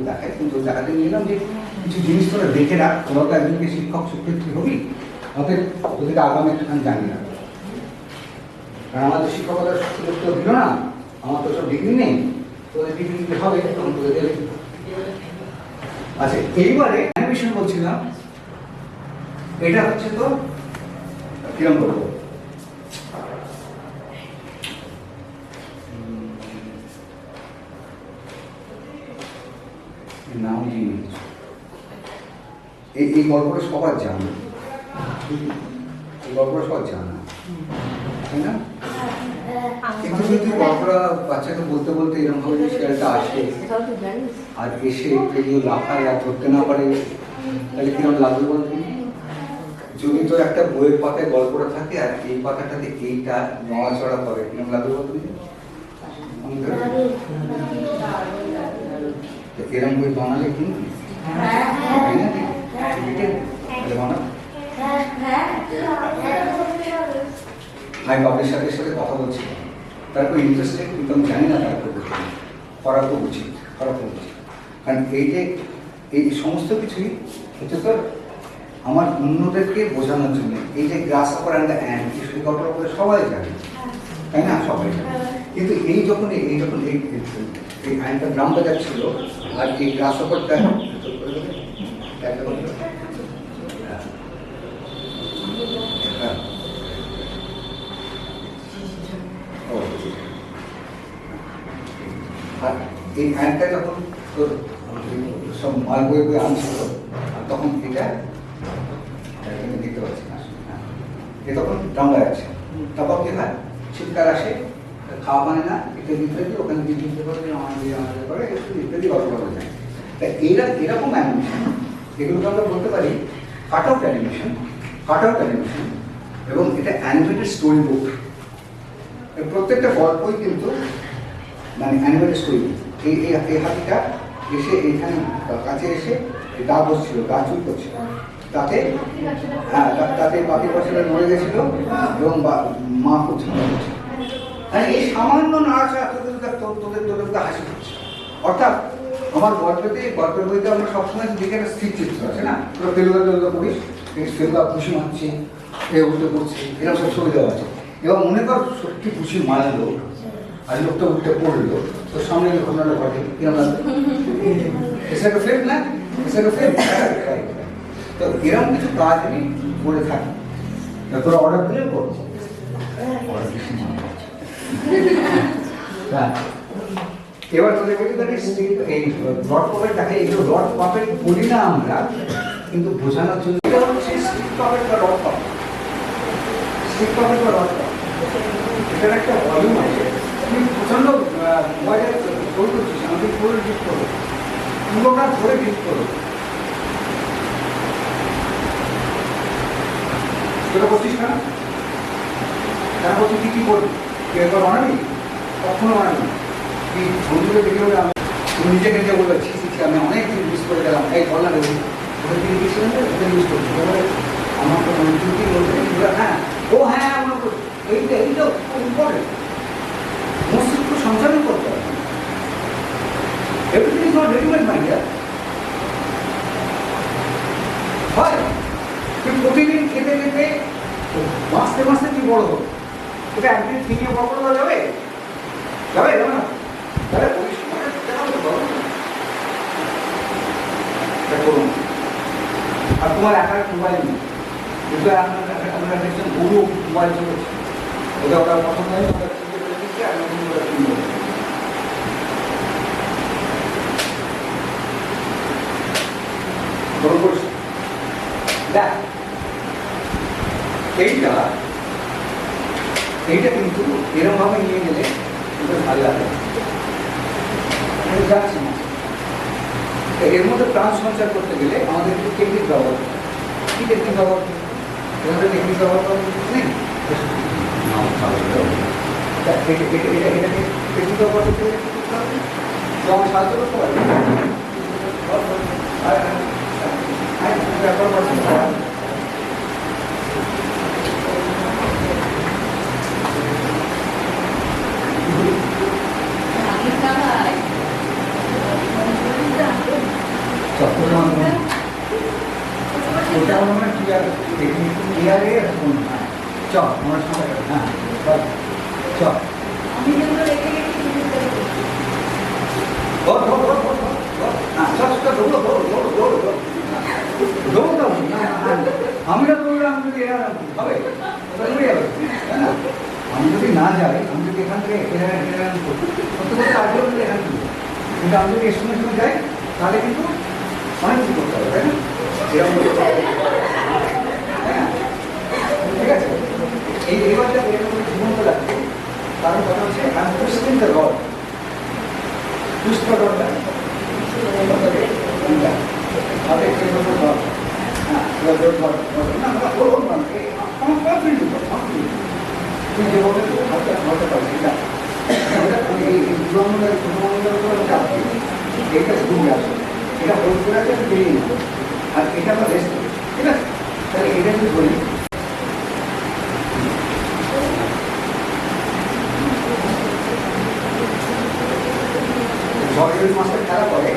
দেখাই, কিন্তু দেখাতে নিয়ে এলাম যে কিছু জিনিস তোরা দেখে রাখ, তোরা তো একজনকে শিক্ষক শিক্ষার্থী হবি, অতএব ওদেরকে আগামী একটুখানি জানি না। কারণ আমাদের শিক্ষকতার সুযোগ তো দিল না, আমার তো সব ডিগ্রি নেই, তোদের ডিগ্রি দিতে হবে, তখন তোদের দেবে। আচ্ছা, এইবারে অ্যানিমেশন বলছিলাম, এটা হচ্ছে তো কিরম করবো, নাম দিয়ে এই গল্পটা সবার জানা, এই গল্পটা সবার জানা, তাই না? কিন্তু যদি গল্পটা বাচ্চাকে বলতে বলতে এরকম ভাবে যে শিয়ালটা আসে আর এসে যদি লাফায় আর ধরতে না পারে তাহলে কিরকম লাগবে বলতে? যদি তো একটা বইয়ের পাতায় গল্পটা থাকে আর এই পাতাটাতে এইটা নড়াচড়া করে, কিরকম লাগবে বলতে? এরকম বই বানালে কিন্তু আমি বাবুর সাথে কথা বলছিলাম, তারপর ইন্টারেস্টেড, কিন্তু আমি জানি না তারপর করা খুব উচিত, কারণ এই সমস্ত কিছুই হচ্ছে তো আমার অন্যদেরকে বোঝানোর জন্য। এই যে গ্রাস অপার অ্যান্ড দ্য অ্যান্ড এই গল্পটা বলে সবাই জানে, তাই না? সবাই জানে। কিন্তু এই যখন এই অ্যান্ডটা গ্রাম বাজাচ্ছিল আর এই গ্রাস অপারটা আর এই অ্যান্ডটা যখন তোর সব মাল বয়ে আনছিল তখন এটা দেখতে পাচ্ছি না, এ তখন ডাঙ্গায় আছে। তারপর কি হয়, শীতকাল আসে, খাওয়া মানে না, ইত্যাদি ইত্যাদি, ওখানে দিতে পারে আমাদের করে ইত্যাদি গল্প করা যায়। তাই এরকম অ্যানিমেশন, এগুলোকে আমরা বলতে পারি কাট আউট অ্যানিমেশন, এবং এটা অ্যানিমেটেড স্টোরি বুক। প্রত্যেকটা গল্পই কিন্তু মানে অ্যানিমেটেড স্টোরি বুক। এই হাতিটা এসে এইখানে কাছে এসে গা বসছিল, গা চুল করছিল, তাতে বাকি বছরে মরে গেছিল এবং মা খুব ঝামেলা করছিল। এই সামান্য নাড়াচাড়া তোদের হাসি করছে। অর্থাৎ আমার গল্পের বইতে আমরা সবসময় দেখে একটা স্থির চিত্র আছে না, তোরা তেলুগা পড়িস, তেলুগা খুশি মারছে, এ উল্টে করছে, এরকম সব ছবি দেওয়া আছে। এবার মনে কর সত্যি খুশি মারলো আর লোকটা উল্টে পড়লো, তোর সামনে যে ঘটনাটা ঘটে এসে ফেল না, তো এরকম কিছু কাজ আমি করে থাকি। তোরা অর্ডার দিলে করবো, এবার তোদের এই রড পাপেট দেখে, এগুলো রড পাপেট বলি না আমরা, কিন্তু বোঝানোর জন্য এটা হচ্ছে স্টিক পাপেট বা রড পাপেট। এটার একটা ভলিউম আছে, তুমি প্রচন্ড মজার বই করছিস, আমাদের পুরো ডিট করো, পুরোটা ধরে ডিট করো, সেটা করছিস না? তারা বলছি কি করবি, তুই একবার বানাবি, কখনো বানাবি। তুই বন্ধুকে দেখে বলে আমি তুমি নিজেকে নিজে বলবে ছি আমি অনেক দিন মিস করে গেলাম, এই বললাম ওটা তিনি গেছিলেন ওটা ইউজ করছি, আমার তো মন্ত্রী বলতে হ্যাঁ ও হ্যাঁ আমার এইটা ইম্পর্টেন্ট, মস্তিষ্ক সঞ্চালন করতে হবে। Everything is not readymade my dear. হয় তুই প্রতিদিন খেতে খেতে মাসে তুই বড় হবে, এটা একদিন কিনে বড় করা যাবে যাবে না? তাহলে ওই সময়টা দিতে হবে তো বলো করুন। আর তোমার একার মোবাইল নেই, কিন্তু আপনারা দেখছেন গরু মোবাইল চলেছে, ওটা পছন্দ হয়, ওটা কিনতে পেরে দিচ্ছে আর নতুন ওটা কিনবো। দেখ এইটা কিন্তু এরকমভাবে নিয়ে গেলে বেশ ভালো লাগে। আমি যাচ্ছি না, এর মধ্যে প্রাণ সঞ্চার করতে গেলে আমাদের একটু টেকনিক ব্যবহার করতে হবে। কি টেকনিক ব্যবহার করতে হবে? এর মধ্যে টেকনিক ব্যবহার করার কিছু নেই। এটাকে টেকনিক ব্যবহার করতে গেলে কি করতে হবে? তো আমি সাহায্য করতে পারি। ব্যাপার করছি ওটা মনে হয় ক্লিয়ার ক্লিয়ারে চল আমার সঙ্গে হ্যাঁ চল আমি যেগুলো রেখে গেছি আমি না করলাম যদি এরা হবে আমি যদি না যাই, আমি যদি এখান থেকে এখান কিন্তু আমি যদি এর সঙ্গে সঙ্গে যাই তাহলে কিন্তু অনেক কিছু করতে হবে, তাই না? হ্যাঁ ঠিক আছে। এইবারটা এরকম জীবন্ত লাগছে, কারণ কথা হচ্ছে আমি twisting the rod, twist the রডটা এটা হোল্ড করে আছে, বেরিয়ে না, আর এটা আমরা রেস্ট করি, ঠিক আছে? তাহলে এটা যদি বলি ঝড়ের মাসে খেলা করে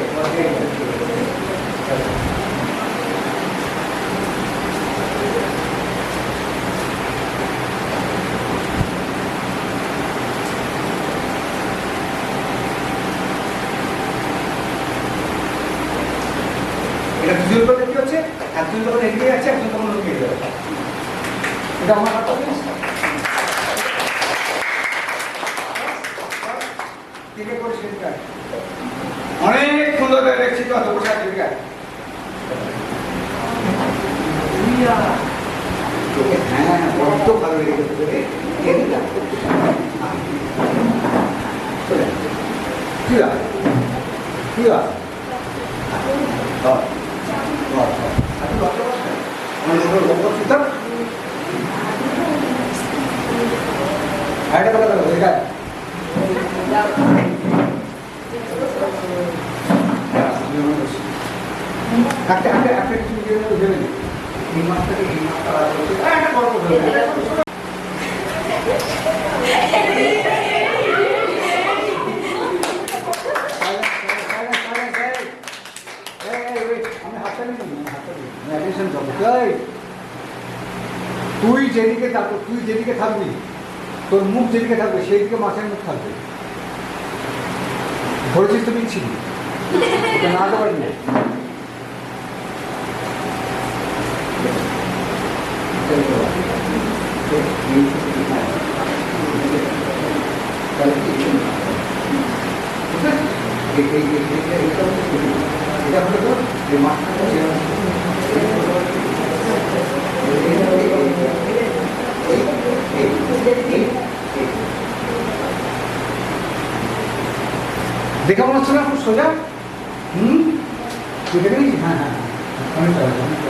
এটা দুজন লোকের কি হচ্ছে, একজন যখন এগিয়ে যাচ্ছে একজন তখন লুকিয়ে যাচ্ছে। এটা আমার হাত থেকে করে সেটা অনেক সুন্দর দেখছি তো বসে আছে হ্যাঁ বড্ড ভালো লেগেছে তোকে কি একটা কিছু ভেবে নি এই মাসটাকে এই মাসটা একটা গল্প ভেবে তুই যেদিকে থাকবি, তোর মুখ যেদিকে থাকবে সেই দিকে মাছের মুখ থাকবে। ধরেছিস তো বিচ্ছিন্ন, ওটা না হতে পারবি না। এটা হলো তো এই মাছটা দেখে মনে হচ্ছে না খুব সোজা? তুই দেখে নিয়েছি? হ্যাঁ হ্যাঁ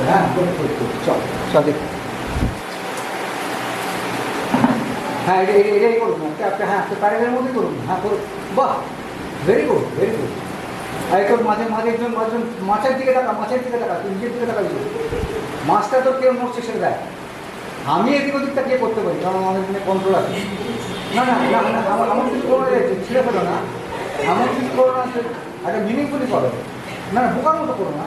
হ্যাঁ চল চল দেখ। হ্যাঁ এটাই করুন, একটা হ্যাঁ প্যারাগ্রাফের মধ্যেই করুন। হ্যাঁ করুন, বাহ ভেরি গুড ভেরি গুড। আর একটু মাঝে মাঝে একজন মাছের দিকে টাকা, তুই নিজের দিকে টাকা দিবি। মাছটা তোর কেউ মরছে সেটা দেখ। আমি এদিক ওদিকটা কে করতে পারি, কারণ আমাদের এখানে কন্ট্রোল আছে। না না না না আমার কিছু করো যাচ্ছে, ছিঁড়ে ফেলো না, আমার কিছু করো না, একটা মিনিংফুলি করো। না না বোকার মতো করো না,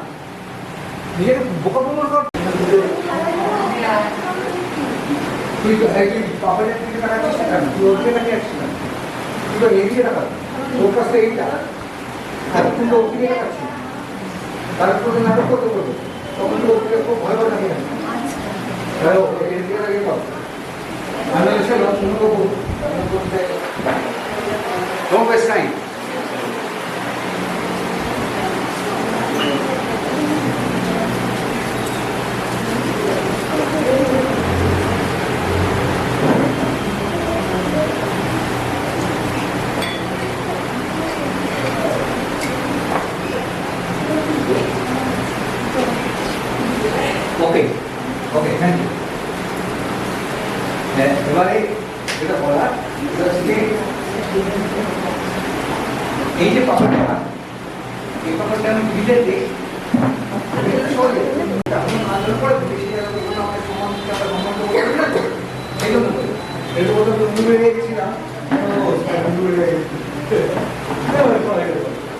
নিজেকে বোকা প্রমাণ কর। তুই পাপের দিকে টাকা দিচ্ছিস না, তুই ওর দিকে টাকা যাচ্ছিস না, তুই তো এই দিকে টাকা, তোর কাছ থেকে এই টাকা, আর তুই তো ওর দিকে টাকাচ্ছিস। তারপর নাটক করতে করবে, তখন তো ওর দিকে খুব ভয় ভয় থাকে। আমি এসে don't waste time. Okay, thank you. হ্যাঁ, এবারে যেটা বলার সেটা হচ্ছে যে এই যে পাপড়টা, এই পাপড়টা আমি ভিজে দিই, সরে আন্দোলন করে বেশি আমাদের সম্বন্ধে আমরা সম্বন্ধ করতে না, এই জন্য এই কথা তো দূরে গেছিলাম,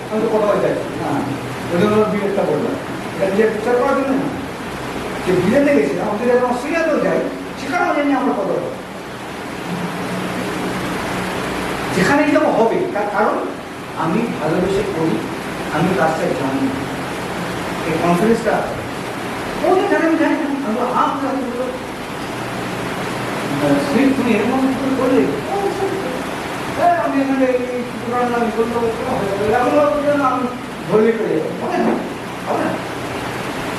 আমি তো কথা বলতে চাইছি না, ওই জন্য বিয়েটা বললাম, এটা বিয়ে বিচার করার জন্য না, যে বিয়েতে গেছিলাম আমাদের যখন অস্ট্রেলিয়াতেও যাই সেখানেও জানি আমরা কথা বলবো, যেখানে যেমন হবে, তার কারণ আমি ভালোবেসে করি, আমি রাস্তায় জানি না, এই কনফিডেন্সটা ওদের জানি আমি জানি না, আমি তুমি এরকম করলে আমি এখানে আমি বলতে আমি ধরলে পেয়ে যাবো, হবে না, হবে না।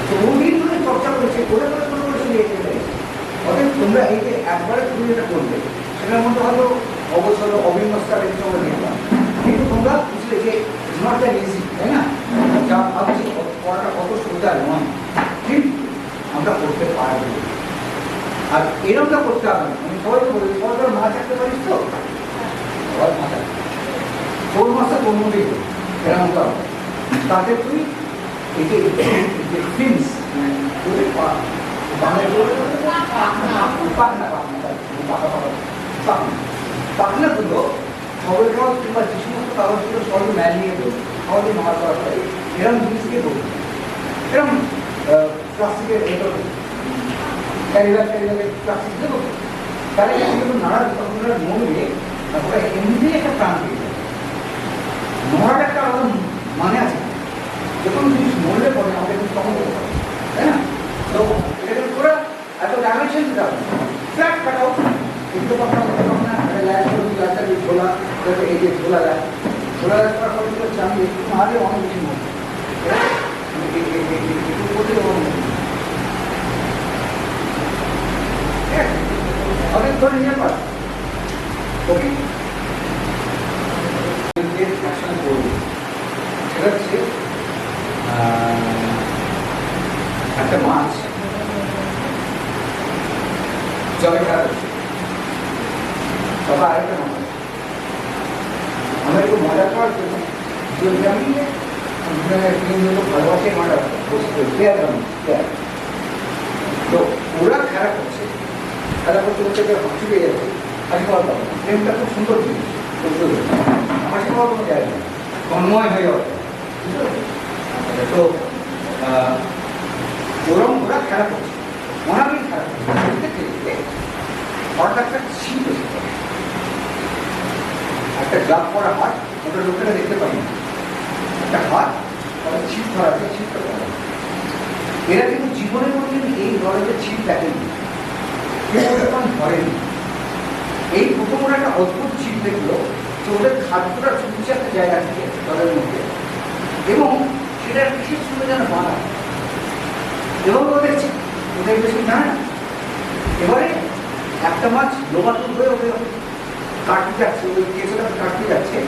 তো ওদিন ধরে চর্চা করেছে, করে করে করে করে চলে যেতে পারে। অতএব তোমরা এই যে একবারে তুমি যেটা করবে সেটার মধ্যে হয়তো অবসর অবিন্যস্তার একটু আমরা দেখলাম, কিন্তু তোমরা বুঝলে যে নট দ্যাট ইজি, তাই না? যা ভাবছি পড়াটা কত সোজা নয়, কিন্তু আমরা করতে পারবো। আর এরকমটা করতে হবে না, আমি সবাইকে বলি সবাই মাছ রাখতে পারিস তো, সবাই মাথা তোর মাছটা তোর মধ্যেই করি, এরকম তো তাতে তুই এই যে ফিন্স ওদের পাখনাগুলো খবরের কাগজ কিংবা যে সমস্ত কাগজগুলো সবাই ম্যানিয়ে দেবো, আমাদের মাছ করা হয় এরকম জিনিসকে করবো, এরকম প্লাস্টিকের ক্যারিব্যাগের প্লাস্টিক দেবো, তাহলে সেগুলো নাড়া নড়লে তারপরে এমনিতেই একটা প্রাণ পেয়ে যাবে। নড়ার একটা আলাদা মানে আছে, যখন জিনিস মরলে পরে আমাদের কিন্তু তখন করতে হবে, তাই না? তো এটা পুরো এত ডাইমেনশন দিতে হবে, ফ্ল্যাট কাটাও কিন্তু ঝোলা এই যে ঝোলা দেয়, ঝোলা দেওয়ার পরে হচ্ছে আমি একটু মারে অনেক বেশি মনে অনেক ধরে নিয়ে পার ওকে অ্যাকশন করবো, সেটা হচ্ছে একটা মাছ জলে খেলা করছে, তবে আরেকটা মাছ আমরা একটু মজা করার জন্য যদি আমি ভালোবাসে মারা তো ওরা খেলা করছে, খেলা করতে করতে হাসি পেয়ে যাচ্ছে, হাসি পাওয়ার পাবো প্রেমটা খুব সুন্দর জিনিস, হাসি পাওয়ার কোনো জায়গা নেই, তন্ময় হয়ে যাবে, বুঝতে পারছি? তো ওরম ওরা খেলা করছে, অনাবিল খেলা করছে, হঠাৎ একটা ছিপ এসে একটা গ্লাভ করা হাত, ওটা লোকেরা দেখতে পাই না, একটা হাত তারা ছিপ ধরা আছে, ছিপটা করা, এরা কিন্তু জীবনের মধ্যে এই ধরনের ছিপ দেখেনি, কেউ যখন ধরেনি, এই প্রথম ওরা একটা অদ্ভুত ছিপ দেখলো যে ওদের খাদ্যটা চুপছে একটা জায়গা থেকে জলের মধ্যে, এবং সেটা কিসের সঙ্গে যেন বাঁধা, এবং ও দেখছে ওদের বেশি জানে না। এবারে একটা মাছ লোবাতুল হয়ে ওকে কাটতে যাচ্ছে, ওই কেঁচোটা কাটতে যাচ্ছে,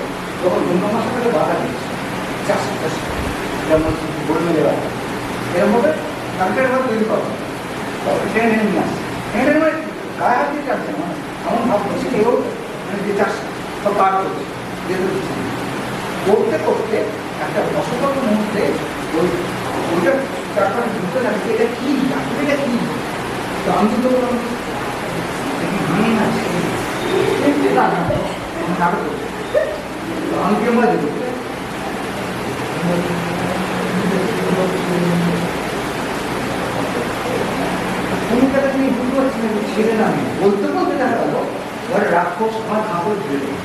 তখন অন্য মাছের কাছে বাধা দিচ্ছে, চাষে চাষে যেমন বলবে দেওয়া এরকম ভাবে কালকের ভাবে তৈরি করা ট্রেন এনে নিয়ে আসছে, এখানে মানে গায়ে হাত দিয়ে চাচ্ছে না, এমন ভাব করছে কেউ মানে যে চাষ সব পার করছে, যেতে দিচ্ছে করতে করতে একটা অসতর্ক মুহূর্তে ওই ওইটা তারপরে ঢুকতে থাকছে, এটা কি আসলে এটা কি, তো আমি তো বললাম ভাঙে না নাটক করছে, তো আমি কেমন দেবো ভূমিকাটা তুমি বুঝতে পারছি না, ছেড়ে না আমি বলতে বলতে দেখা গেল ঘরে রাক্ষস আমার কাপড় ধরে দেবে,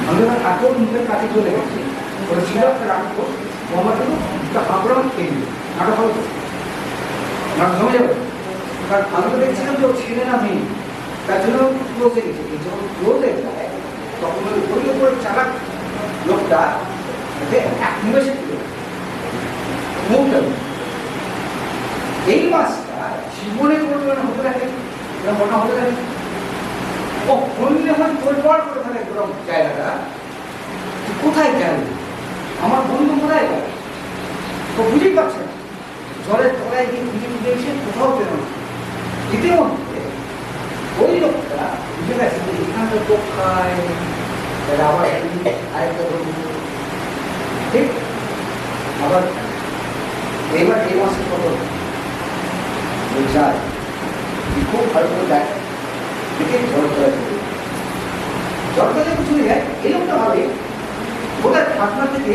আমি যখন কাপড় মুখের কাছে চলে গেছি, ওরা ছিল একটা রাক্ষস, ও আমার জন্য একটা কাপড় আমার খেয়ে দিল, নাটক হবে, নাটক জমে যাবে, কারণ আমি তো দেখছিলাম যে ও ছেড়ে না মেয়ে, তার জন্য ক্লোজে গেছে, যখন ক্লোজে যায় তখন ওই উপরে চালাক লোকটা এক নিমেষে মুখটা এই মাছটা জীবনে করবে না হতে থাকে, মনে হতে থাকে ও বললে হয় তোলপাড় করে থাকে এরকম জায়গাটা, কোথায় গেল আমার বন্ধু, কোথায় গেল, তো বুঝেই পারছে না জলের তলায় বাংলায় গিয়ে খুঁজে খুঁজে এসে কোথাও পেল না। ইতিমধ্যে ওই লোকটা বুঝে গেছে যে এখানটা তো খায়, আবার আরেকটা ধরুন, ঠিক আবার এবার এই মাসে কত যায় খুব ভালো করে দেখ দেখে জলটা যখন চলে যায় এই লোকটা ভাবে ওটার ঠাকুমা থেকে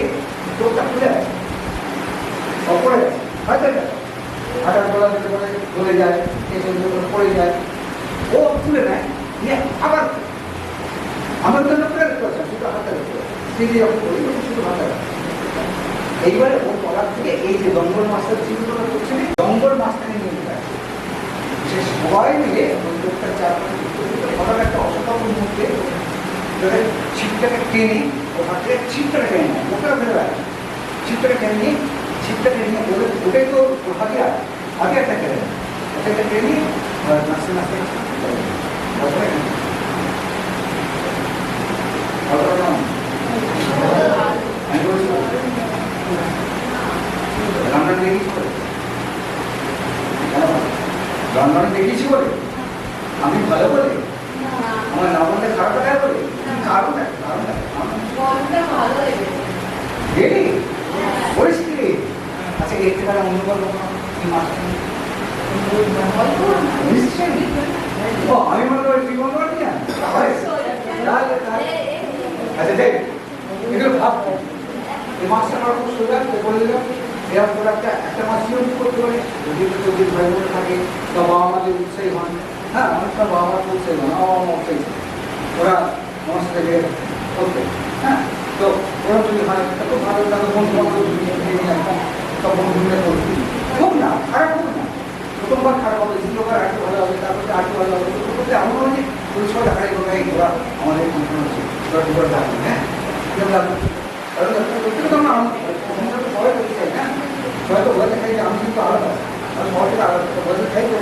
চোখটা খুলে আছে পড়ে গেছে হয়তো হাঁটার গলা যেতে পারে চলে যায় এসে পড়ে যায় ও তুলে নেয় নিয়ে আবার আমার জন্য প্রেরণ করেছেন শুধু হাতে তিনি যখন করি শুধু হাতে এইবারে ও পড়ার থেকে এই যে জঙ্গল মাস্টার চিন্তা করছে জঙ্গল মাস্টারে নিয়ে যায় সে সবাই মিলে ওই লোকটার চারপাশে হঠাৎ একটা অসাধারণ মুহূর্তে ছিপটাকে টেনে ওখান থেকে ছিপটাকে টেনে নেয় ওটা ফেলে দেয় ছিপটাকে টেনে নিয়ে ছিপটাকে নিয়ে ওটাই তো আগে একটা কেড়ে একটা টেনে নাচতে নাচতে আমি বলছি লন্ডন দেখিয়েছি বলে লন্ডন দেখিয়েছি বলে আমি ভালো বলি আমার না বলতে খারাপ দেখা বলি কারণটা রেডি পরিস্থিতি আচ্ছা এর থেকে অন্য কোনো কি মাস আমি মনে করি তুই মনে করি না আচ্ছা দেখ এগুলো ভাব এই মাসটা আমার খুব সোজা বলে দিলাম এরকম করে একটা মাস নিয়ম করতে পারে যদি যদি ভাই বোন থাকে বা বাবা মাদের উৎসাহী হন হ্যাঁ অনেকটা বাবা মার উৎসাহী হন বাবা মা উৎসাহী ওরা আমার সাথে করবে হ্যাঁ তো ওরা যদি হয় এত ভালো তাদের বন্ধু বান্ধব সব বন্ধু মিলে করবে খুব না খারাপ হোক না প্রথমবার খারাপ হবে দ্বিতীয়বার আরেকটু ভালো হবে তারপরে আরেকটু ভালো হবে করতে এমন হয় যে পরিষেবা দেখাই করে ওরা আমাদের কন্ট্রোল হচ্ছে ওরা দুবার থাকবে হ্যাঁ কেমন লাগবে সবাই করতে চাই না সবাই তো বলতে চাই যে আমি কিন্তু আলাদা আমি সবাই থেকে আলাদা বলতে চাই তো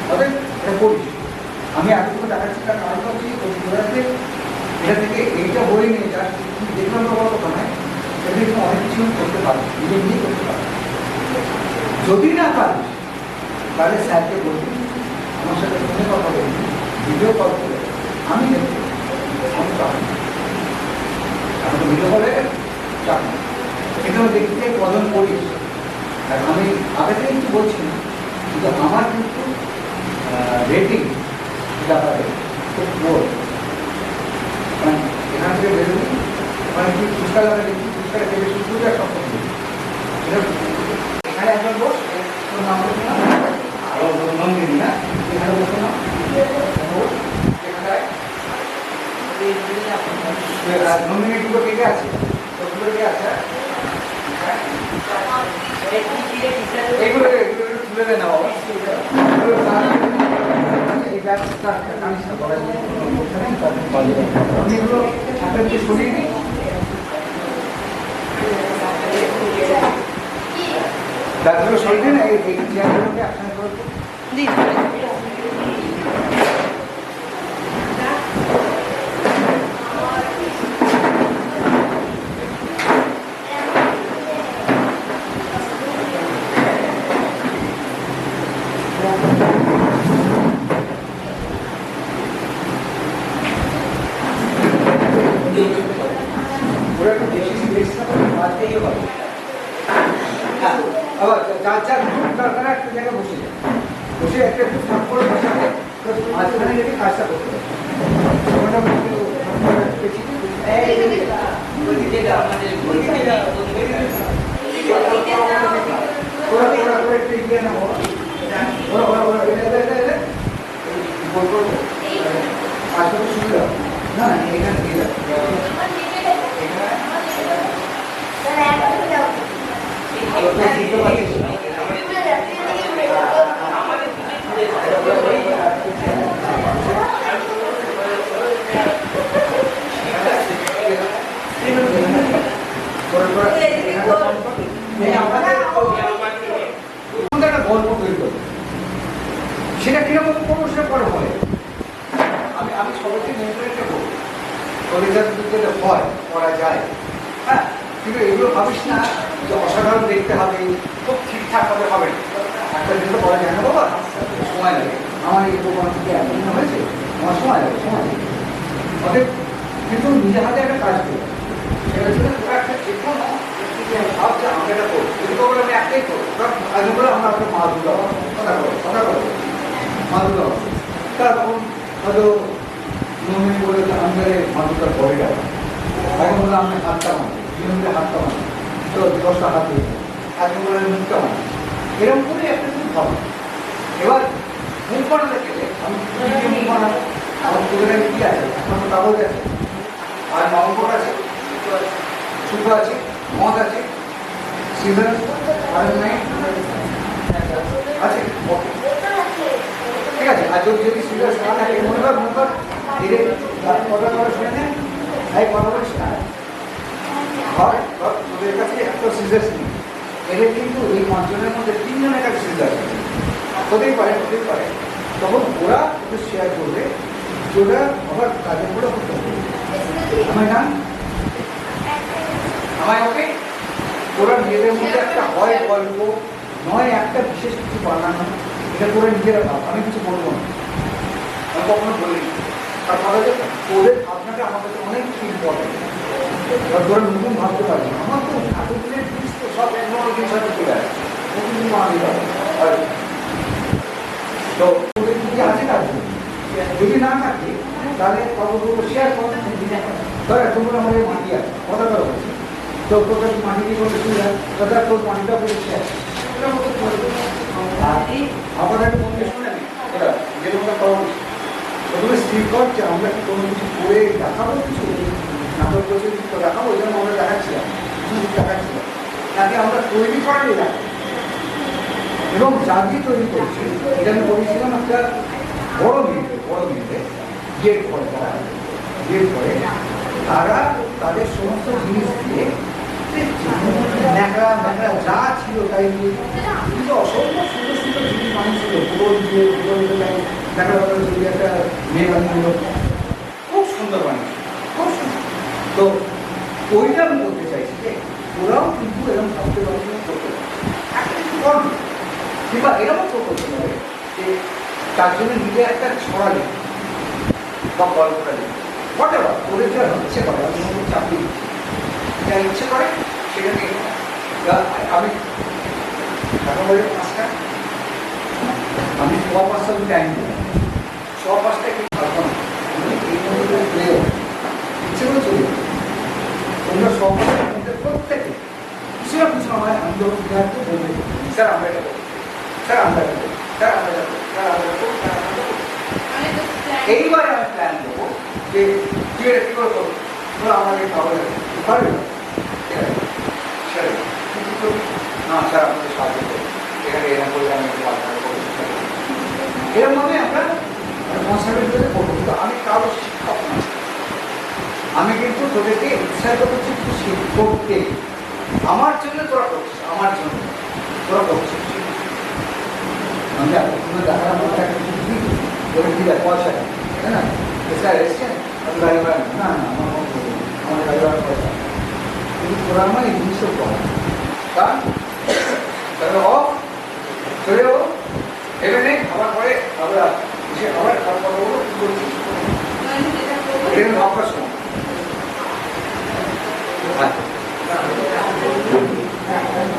তবে এটা করি আমি এতটুকু দেখাচ্ছি তার কারণ হচ্ছে এটা থেকে এইটা বই নিয়ে যা দেখলাম বড় কথা নয় এটা কিন্তু অনেক কিছু করতে পারবে নিজে নিজেই করতে পারবে যদি না পারিস তাহলে স্যারকে বলবি আমার সাথে ফোনে কথা বলবি ভিডিও কল করে আমি দেখছি আমি চাই এখন ভিডিও কলে চাপ কিন্তু আমি দেখতে চাই কজন করিস আর আমি আগে থেকে কিছু বলছি না কিন্তু আমার কিন্তু রেটিং ব্যাপারে খুব জোর কারণ এখান থেকে বেরোবি মানে কি ফুচকা লাগা দেখি ফুচকাটা খেলে শুরু করে সব করবি এখানে একজন বস তোর নাম বলছি না আরো নন্দিনী না এখানে বসে না নন্দিনী দুটো কে আছে দুটো কে আছে এগুলো তুলে দেয় না বাবা এই ব্যাগটা জানিস না বলা আমি এগুলো আপনাকে সরিয়ে দিই ব্যাগগুলো সরিয়ে দিন এই চেয়ারগুলোকে একসঙ্গে করে দিই আবার চার চার দরকার একটা জায়গায় বসে যায় বসে একটা একটু ফাঁক করে বসাতে মাঝখানে যদি কাজটা করতে হবে সুবিধা না এখানে দিয়ে গল্প তৈরি করবো সেটা কিরকম করবো সেটা পরে বলে আমি সবাইকে নিয়ন্ত্রণে করবো কলেজের ভিতরে হয় করা যায় হ্যাঁ কিন্তু এগুলো ভাবিস না যে অসাধারণ দেখতে হবে খুব ঠিকঠাক হবে হবে যেটা করা যায় না বাবা, সময় লাগে। আমার এই প্রোগ্রাম থেকে একদিন হয়েছে, আমার সময় লাগে, সময় লাগে। অতএব কিন্তু নিজে হাতে একটা কাজ করি, সেটা ছিল তোরা একটা চেপো না, ভাবছে আমরা এটা করবো, যদি করবো আমি একটাই করবো, আগে বলে আমরা একটা মা দুর্গা কথা করবো মা দুর্গা। তারা তখন হয়তো নমিনি বলে আন্দারে মা দুর্গার পরে যাবে, এখন বলে আমি হাতটা মানি, দুজনকে হাতটা মানি, তো 10টা হাত দিয়ে আজকে বলে মুখটা মানি, এরকম করে একটা খুব ভালো। এবার মুখ বানাতে গেলে আমি মুখ বানাবো, আমার তোদের কি আছে, আমার তো কাগজ আছে, আর নভেম্বর আছে, শুক্র আছে, মদ আছে, সিজন আর নাই আছে, ওকে ঠিক আছে। আর যদি সিজন না থাকে মনে কর ধীরে কথা কথা শুনে নেন, এই কথা বলে শোনা হয় তোদের কাছে একটা সিজার নেই, এদের কিন্তু এই 5 জনের মধ্যে 3 জনের কাছে সিজার হতেই পারে, তখন ওরা একটু শেয়ার করবে, ওরা আবার কাজের করে হতে হবে। আমায় না আমায় ওকে ওরা নিজেদের মধ্যে একটা হয় গল্প নয় একটা বিশেষ কিছু বানানো, এটা করে নিজেরা ভাব, আমি কিছু বলবো না, আমি কখনো বলিনি। তার ফলে ওদের ভাবনাটা আমার কাছে অনেক কিছু ইম্পর্টেন্ট, তোরা নতুন ভাবতে পারবি না। আমার তো এতদিনের জিনিস তো সব অন্য জিনিস হয়তো চলে আসে, নতুন কিছু বানাতে পারবে। তো ওদের যদি আছে কাজ যদি না থাকে তাহলে কতগুলো শেয়ার করতে ধর তোমরা আমাদের মাটি আছে কথা করা হচ্ছে, তো তোর মাটি দিয়ে করতে সুবিধা, দাদা তোর মাটিটা করে শেয়ার আবার একটা মনে শুনে নি ওটা যেরকম করা উচিত। প্রথমে স্থির কর যে আমরা কি কোনো কিছু করে দেখাবো, কিছু নাটক করছে কিছু দেখাবো, ওই জন্য আমরা দেখাচ্ছিলাম, কিছু দেখাচ্ছিলাম নাকি আমরা তৈরি করাই দেখাবো। এবং জাতি তৈরি করছি, এটা আমি বলেছিলাম একটা বড় মিলে গেট করে, তারা গেট করে, তারা তাদের সমস্ত জিনিস দিয়ে ন্যাকড়া যা ছিল তাই দিয়ে কিন্তু অসংখ্য সুন্দর সুন্দর জিনিস বানিয়েছিল, গোল দিয়ে ন্যাকড়া দিয়ে একটা মেয়ে বানিয়েছিল, খুব সুন্দর বানিয়েছিল, খুব সুন্দর। তো ওইটা আমি বলতে চাইছি যে ওরাও কিন্তু এরকম ভাবতে পারছে করতে পারে, একটা কিছু করবে কিংবা এরকম করতে পারে যে তার জন্য নিজে একটা ছড়া নেই বা গল্পটা নেই, হোয়াট এভার ওদের যা ইচ্ছে করে, আমি চাকরি যা ইচ্ছে করে সেটা নিয়ে আমি এখন বলি 5টা, আমি 5টা টাইম দিই, 5টা কি ভাববো না, আমি এই মধ্যে প্লেও ইচ্ছে করে চলে যাবো। তোমরা সবার মধ্যে প্রত্যেকে কিছু না কিছু আমার আন্দোলন বিধানকে বলবে, স্যার আমরা এটা করবো, স্যার আমরা এটা করবো, স্যার আমরা এটা করবো, স্যার আমরা এটা করবো, স্যার আমরা এটা করবো। এইবারে আমি প্ল্যান দেবো যে তুই এটা কী করে করবো, তোমরা আমাকে খাবার পারবে না, ঠিক আছে স্যার না স্যার আপনাদের সাহায্য করবো, এখানে এরকম করলে আমি একটু আলোচনা করবো, এরকমভাবে আমরা রেসপন্সিবিলিটি করবো। কিন্তু আমি কারো শিক্ষক না, আমি কিন্তু তোদেরকে উৎসাহিত করছি কিছু করতে, আমার জন্য তোরা করছিস, আমার জন্য তোরা করছিস। আমি দেখার মধ্যে একটা কিছু দিই ওটা ঠিক আছে পয়সা, তাই না? স্যার এসছেন আপনি গাড়ি ভাড়া না, না আমার গাড়ি ভাড়া পয়সা, কিন্তু তোরা আমার এই জিনিসটা করা কারণ তাহলে চলে যাবো ভেবে নেই, আবার পরে আমরা এসে আবার খাওয়া কথা বলবো কী করছিস, এটা ভাববার সময়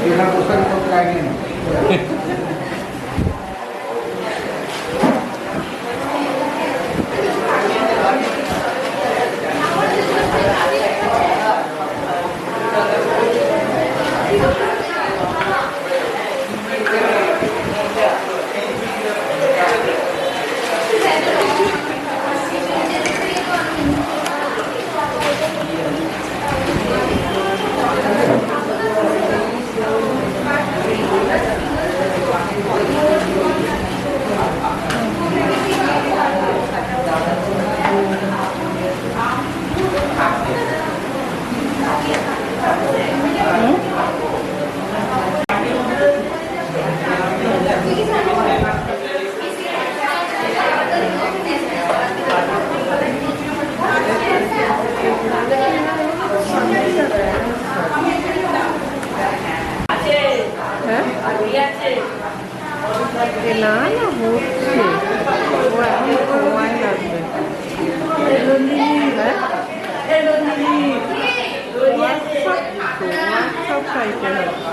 এখানে প্রস্তাব করতে লাগেনি। এ না না হচ্ছে ও এখন সময় লাগবে হ্যাঁ হোয়াটসঅ্যাপ সাইটে হচ্ছে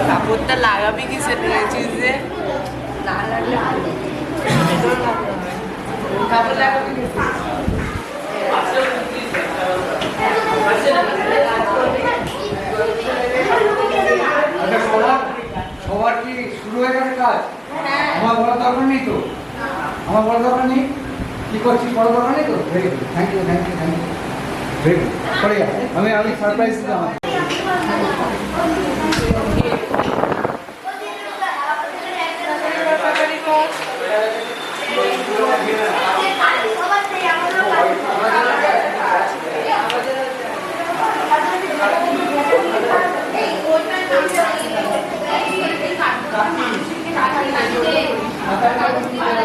কাপড়টা লাগাবি কিসে নিয়েছিস যে না লাগলে কাপড় লাগাবি সবার কি শুরু হয়ে গেছে কাজ? আমার বড় দরকার নেই তো, আমার বড় দরকার নেই। কি করছিস, বড় দরকার নেই তো? Very good, thank you, thank you, thank you, very good. সরে যা, আমি সারপ্রাইজ দিলাম। Thank you.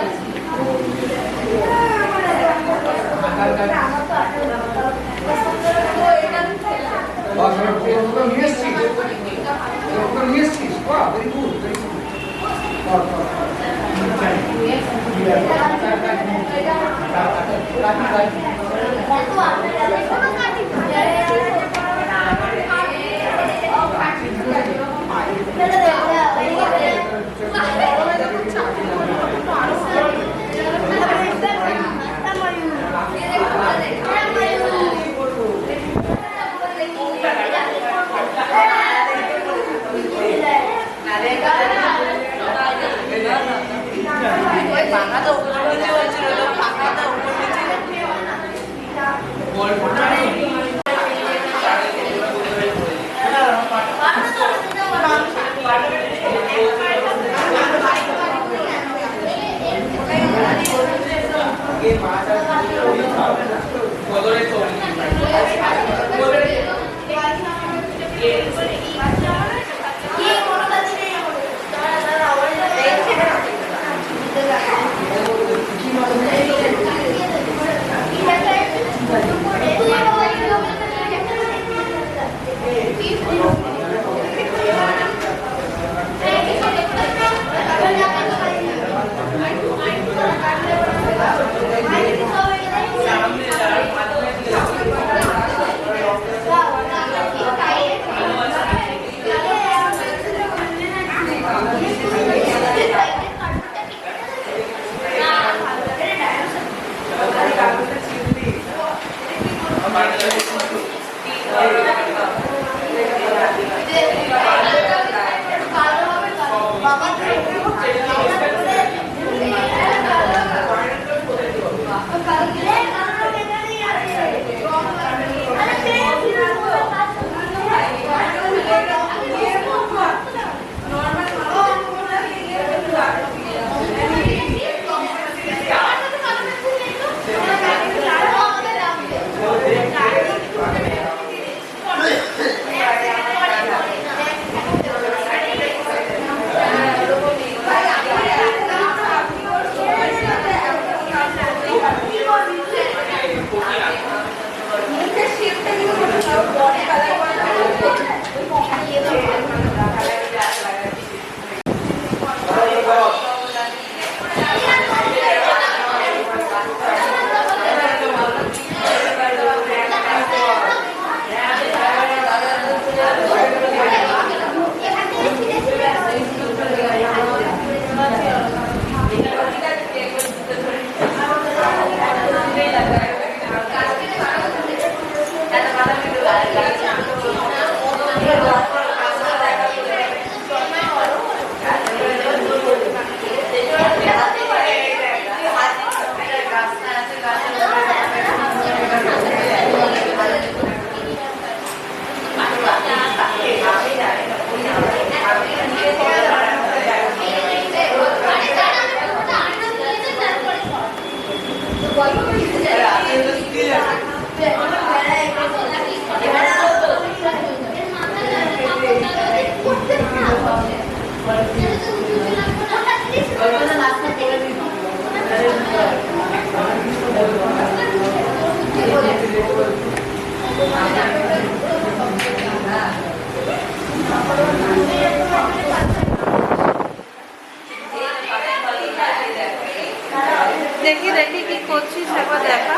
দেখি দেখি কি করছিস একবার দেখা।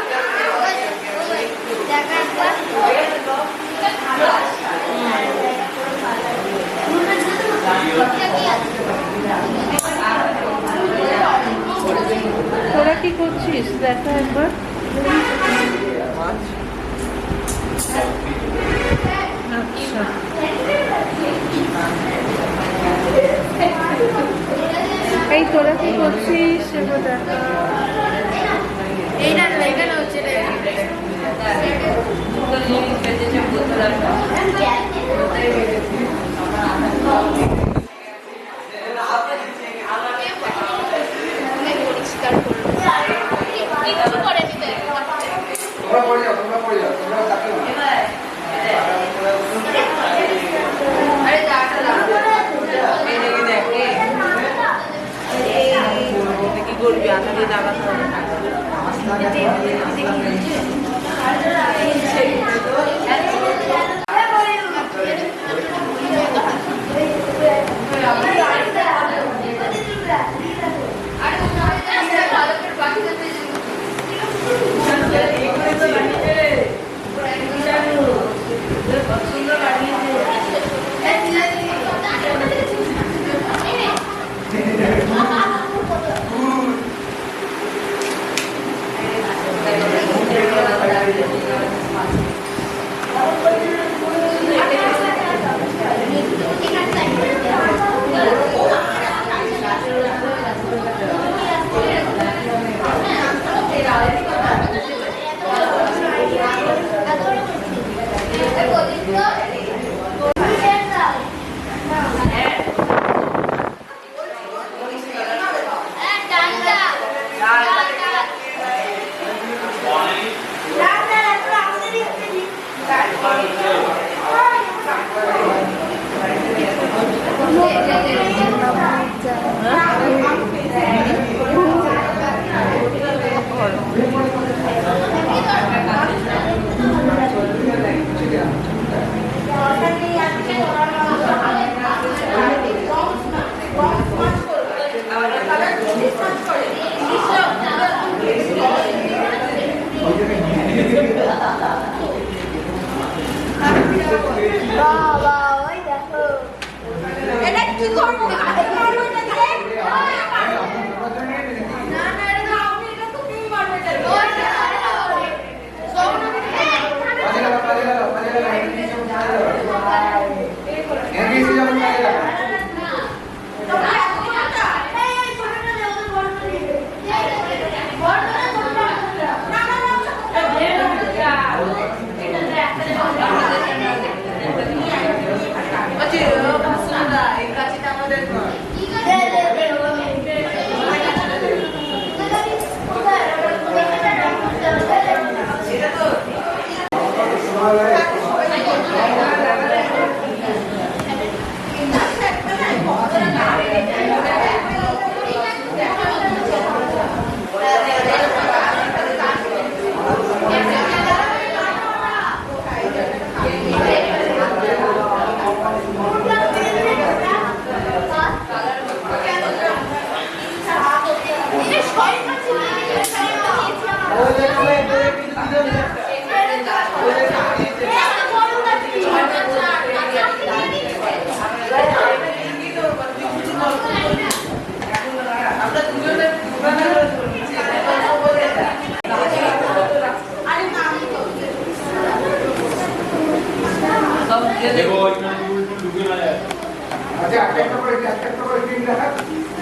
তোরা কি করছিস দেখা একবার। আচ্ছা এই তোরা কি করছিস একবার দেখা। এইটা এখানে হচ্ছে পরিষ্কার করে তোমরা পড়ে যাও তোমরা তাকিও না। আরে কি করবি আধারে লাগাতে হবে। আর বাবা ওই দেখো এটা কি করবো মারবো এটা দিয়ে না না এটা আপনি এটা তো তুমি মারবে এটা देखो इतना डूबे ना जाए আচ্ছা একটা করে স্ক্রিন দেখা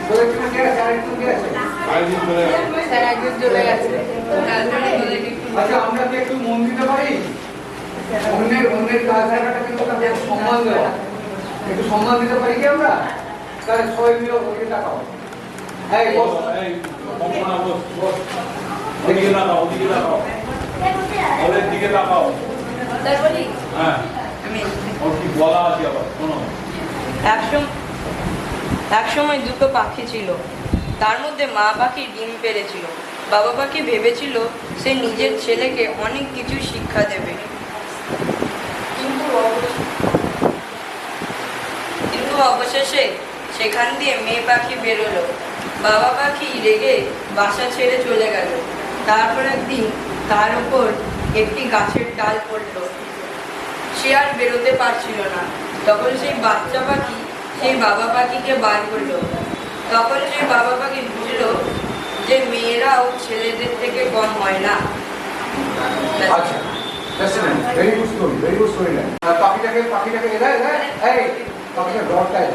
তোদের কি কে আছে আর একটু কে আছে आज दिन चले गए স্যার একদিন চলে গেছে তারপরে বলে কি আচ্ছা আমরা কি একটু মন দিতে পারি অন্যের কাজ দেখাটা কিন্তু তাদের সম্মান দেওয়া একটু সম্মান দিতে পারি কি আমরা তাহলে সবাই মিলে ওকে তাকাও এই বস এই কম্পনা বস ওদিকে তাকাও ওদের দিকে তাকাও স্যার বলি হ্যাঁ আমি ওর কি বলা আছে আবার শোনো এক সময় দুটো পাখি ছিল, তার মধ্যে মা পাখি ডিম পেড়েছিল। বাবা পাখি ভেবেছিল সে নিজের ছেলেকে অনেক কিছু শিক্ষা দেবে, কিন্তু অবশেষে সেখান দিয়ে মেয়ে পাখি বেরোলো। বাবা পাখি রেগে বাসা ছেড়ে চলে গেল। তারপর একদিন তার উপর একটি গাছের ডাল পড়লো। সে আর বেরোতে পারছিল না। তখন সেই বাচ্চা পাখি সেই বাবা পাখিকে বার করলো। তখন সেই বাবা পাখি বুঝলো যে মেয়েরাও ছেলেদের থেকে কম হয় না। আচ্ছা ভেরি গুড স্টোরি না পাখিটাকে এরা এই পাখিটা ডরটাই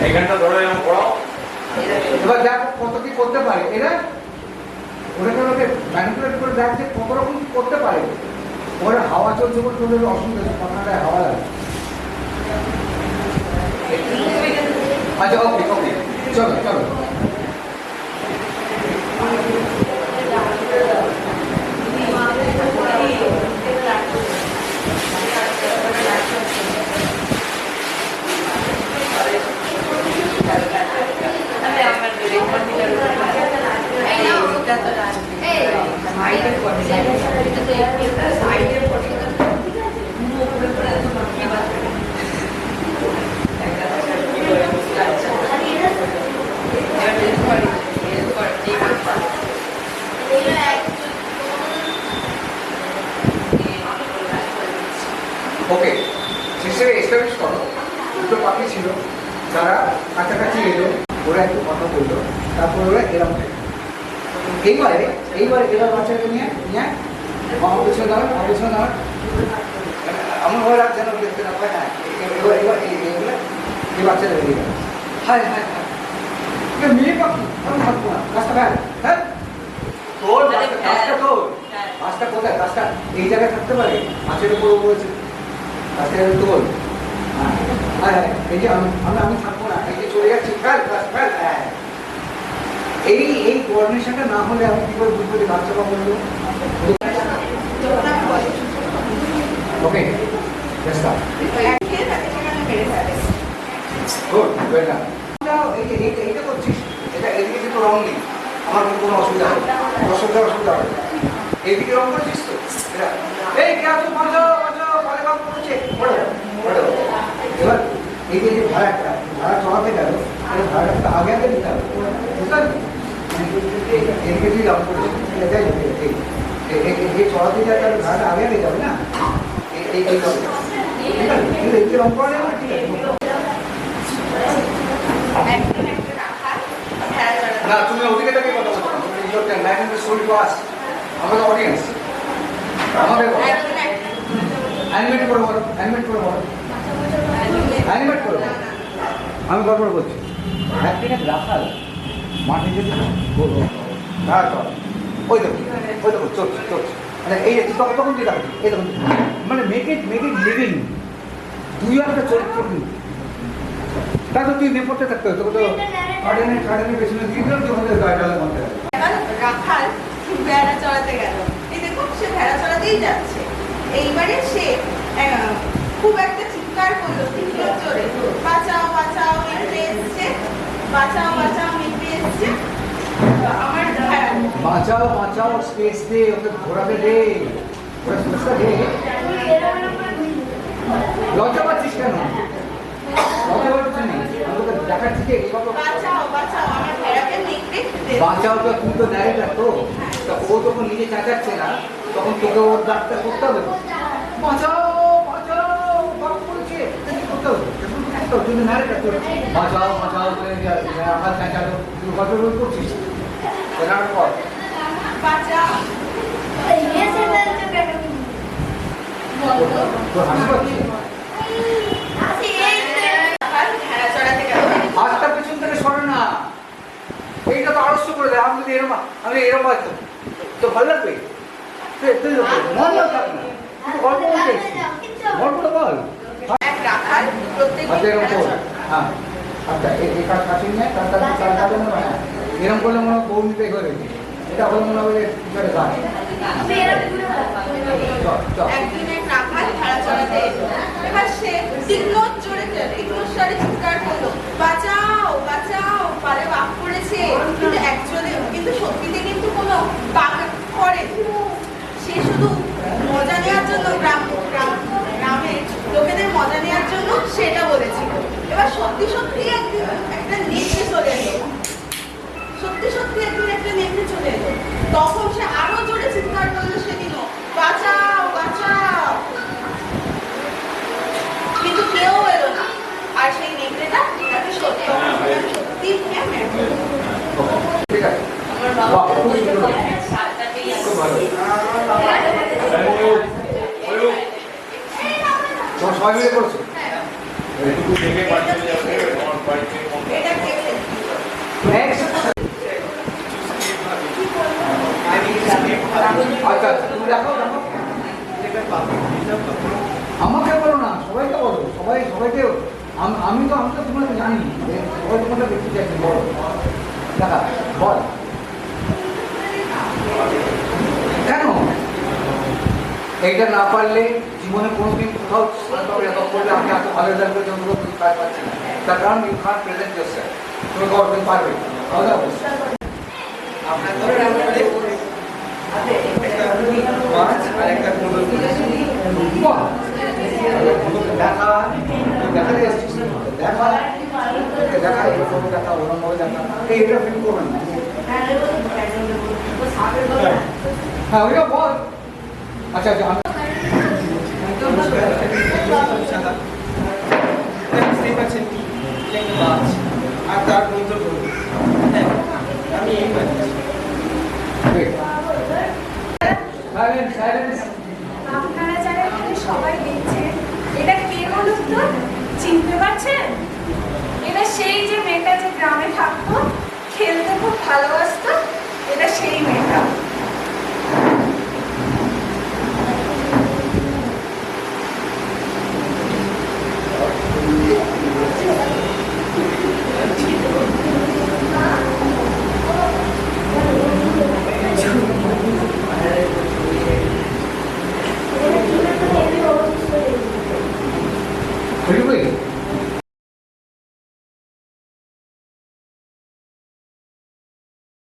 এইখানটা ধরে এরকম পড়াও এবার দেখো কত কি করতে পারে এরা ওটাকে ওকে ম্যানিপুলেট করে দেখ যে কত রকম কি করতে পারে। ওরা হাওয়া চলছে বলে তোদের অসুবিধা পাখাটায় হাওয়া লাগে। আচ্ছা ওকে চলো ওকে সিস্টেমে এস্টাবলিশ করো। দুটো পাখি ছিল যারা কাছাকাছি এলো, ওরা একটু কথা বললো, তারপর ওরা এরম এইবারে এবার বাচ্চাকে নিয়ে আমার পেছনে দাঁড়ান, আমার পেছনে দাঁড়ান। আমার ভয় লাগছে না, দেখতে না পায় না। এবার এই বাচ্চাটা বেরিয়ে গেল। হায় হায় হায়, মেয়ে পাখি, আমি থাকবো না। গাছটা ফেল, হ্যাঁ তোর গাছটা তোর, গাছটা কোথায়? গাছটা এই জায়গায় থাকতে পারে, গাছের উপর বলেছে গাছটা তোর। হ্যাঁ হ্যাঁ, এই যে আমি থাকবো না, এই যে চলে যাচ্ছি, ফেল গাছ ফেল। হ্যাঁ, এই কোঅর্ডিনেশনটা না হলে আমি কি করে বুঝবো যে গাছটা বা বলবো? ওকে, let's start. Good, well done. এইটা করছিস, এদিকে কিন্তু রং নেই, আমার কিন্তু কোনো অসুবিধা হবে না, অসুবিধা হবে না। এইদিকে রং করছিস তো? এই কে আছো? বাঁচাও বাঁচাও, পরে কাম করছে। এবার এই যে ভাড়া চড়াতে গেল, এই ভাড়াটা আগে আগে দিতে হবে, বুঝতে পারলি? এদিকে তুই রং করছিস, এই চড়াতে যায় তাহলে ভাড়াটা আগে আগে যাবে না? এই ঠিক আছে, এদিকে রং করা যাবে না, ঠিক আছে। না, তুমি ওদিকে থেকে কথা বলছো, আমাদের অডিয়েন্স, আমাদের অ্যানিমেট করে বলো, অ্যানিমেট করে বলো, অ্যানিমেট করে বলো। আমি গড়বড় করছি। একদিনে রাখাল মাঠে যদি হ্যাঁ চল, ওই দেখো চলছে চলছে, মানে এই তখন কি দেখো, এই দেখুন, মানে মেক ইট লিভিং। তুই একটা চরিত্র কিন্তু তা তো তুই নেপথ্যে থাকতে হবে, তোকে তো কার্ডেনের পেছনে দিয়ে দিলাম, তুই আমাদের গাড়িটালে বলতে হবে। রাখাল ভেড়া চড়াতে গেল, এই দেখো সে ভেড়া চড়াতেই যাচ্ছে। এইবারে সে খুব একটা চিৎকার করলো তীব্র জোরে, বাঁচাও বাঁচাও নেকড়ে এসছে, বাঁচাও বাঁচাও নেকড়ে এসছে। আমার ভেড়া বাঁচাও বাঁচাও, স্পেস দে, ওকে ঘোরাতে দে, ওরা স্পেসটা দে। লজ্জা পাচ্ছিস কেন? লজ্জা পাচ্ছিস নেই, আমি তোকে দেখাচ্ছি যে বাঁচাও বাঁচাও আমার ভেড়াকে নেকড়ে খেতে। বাঁচাও তো, তুই তো ডাইরেক্টর তো, ও যখন নিজে চাচাচ্ছে না তখন তোকে ওর ডাক্তার করতে হবে। বাঁচাও বাঁচাও বাপ বলছে, করতে হবে, তুই নারেটা তোর বাঁচাও বাঁচাও করে আমার চাচালো, তুই কত রোল করছিস এনার পর বাঁচাও তোর হাসি পাচ্ছি। ভেড়া চড়াতে গেল। হাতটা পেছন থেকে সরে না, এইটা তো আড়স্য করে দেয়। আমি যদি এরম বাঁচতাম তো ভালো লাগবে, মন থাক না, গল্প বলতে গল্পটা বল। এক রাখাল প্রত্যেকদিন আচ্ছা এরকম ভেড়া কর, চড়াতে। হ্যাঁ আচ্ছা এই কাজ কাটিয়ে নেয়, তার এরকম করলে মনে হয় বউ নিতে করে, এটা হলে মনে হবে পিছনে গাছ। একদিন এক রাখাল ভেড়া চড়াতে এলো। এবার সে তীক্ষ্ণ স্বরে চিৎকার করলো, বাঁচাও বাঁচাও, পারে বাঘ পড়েছে। কিন্তু সত্যিতে কিন্তু কোনো বাঘ পড়েনি। সে শুধু মজা নেওয়ার জন্য গ্রামের লোকেদের মজা নেওয়ার জন্য সেটা বলেছিল। এবার সত্যি সত্যি একদিন একটা নেকড়ে চলে এলো, তখন সে আরো জোরে চিৎকার করলো সেদিনও, বাঁচাও বাঁচাও। কিন্তু কেউ এলো না। আর সেই নেকড়েটা তাকে সত্যি ঠিক আছে, আমার বাহ, বাবা খুব সুন্দর। সাতটাতেই খুব ভালো। তোমার সবাই মিলে করছো? এটুকু দেখে পাঠিয়ে যাবে আমার বাড়িতে। এটা দেখে নেক্সট। আচ্ছা আচ্ছা, তুমি দেখো দেখো, আমাকে বলো না, সবাইকে বলো, সবাইকে। আমি তো তোমাকে জানি, সবাই তোমাকে দেখতে চাইছি, বলো দেখা বল কেন এইটা না পারলে জীবনে কোনোদিন কোথাও করলে আমি এত ভালো রেজাল্ট করে জন্য কাজ পাচ্ছি না, তার কারণ ইউ কান্ট প্রেজেন্ট ইয়োরসেলফ, তুমি করতে পারবে আলাদা অবস্থা। আপনার ধরে আরেকটা দেখা দেখা এসেছিস, দেখা দেখা এরকম দেখা ওরমভাবে দেখা, এইটা ফিল করবেন না। হ্যাঁ ওইটা বল। আচ্ছা আচ্ছা, বুঝতেই পারছেন কি একটা মাছ আর তার মধ্যে আমি এই পাচ্ছি। Silence silence. আপনারা যারা এখানে সবাই দেখছেন, এটা কে বলুন তো? চিনতে পারছেন? এটা সেই যে মেয়েটা যে গ্রামে থাকতো, খেলতে খুব ভালোবাসতো, এটা সেই মেয়েটা। Pretty quick.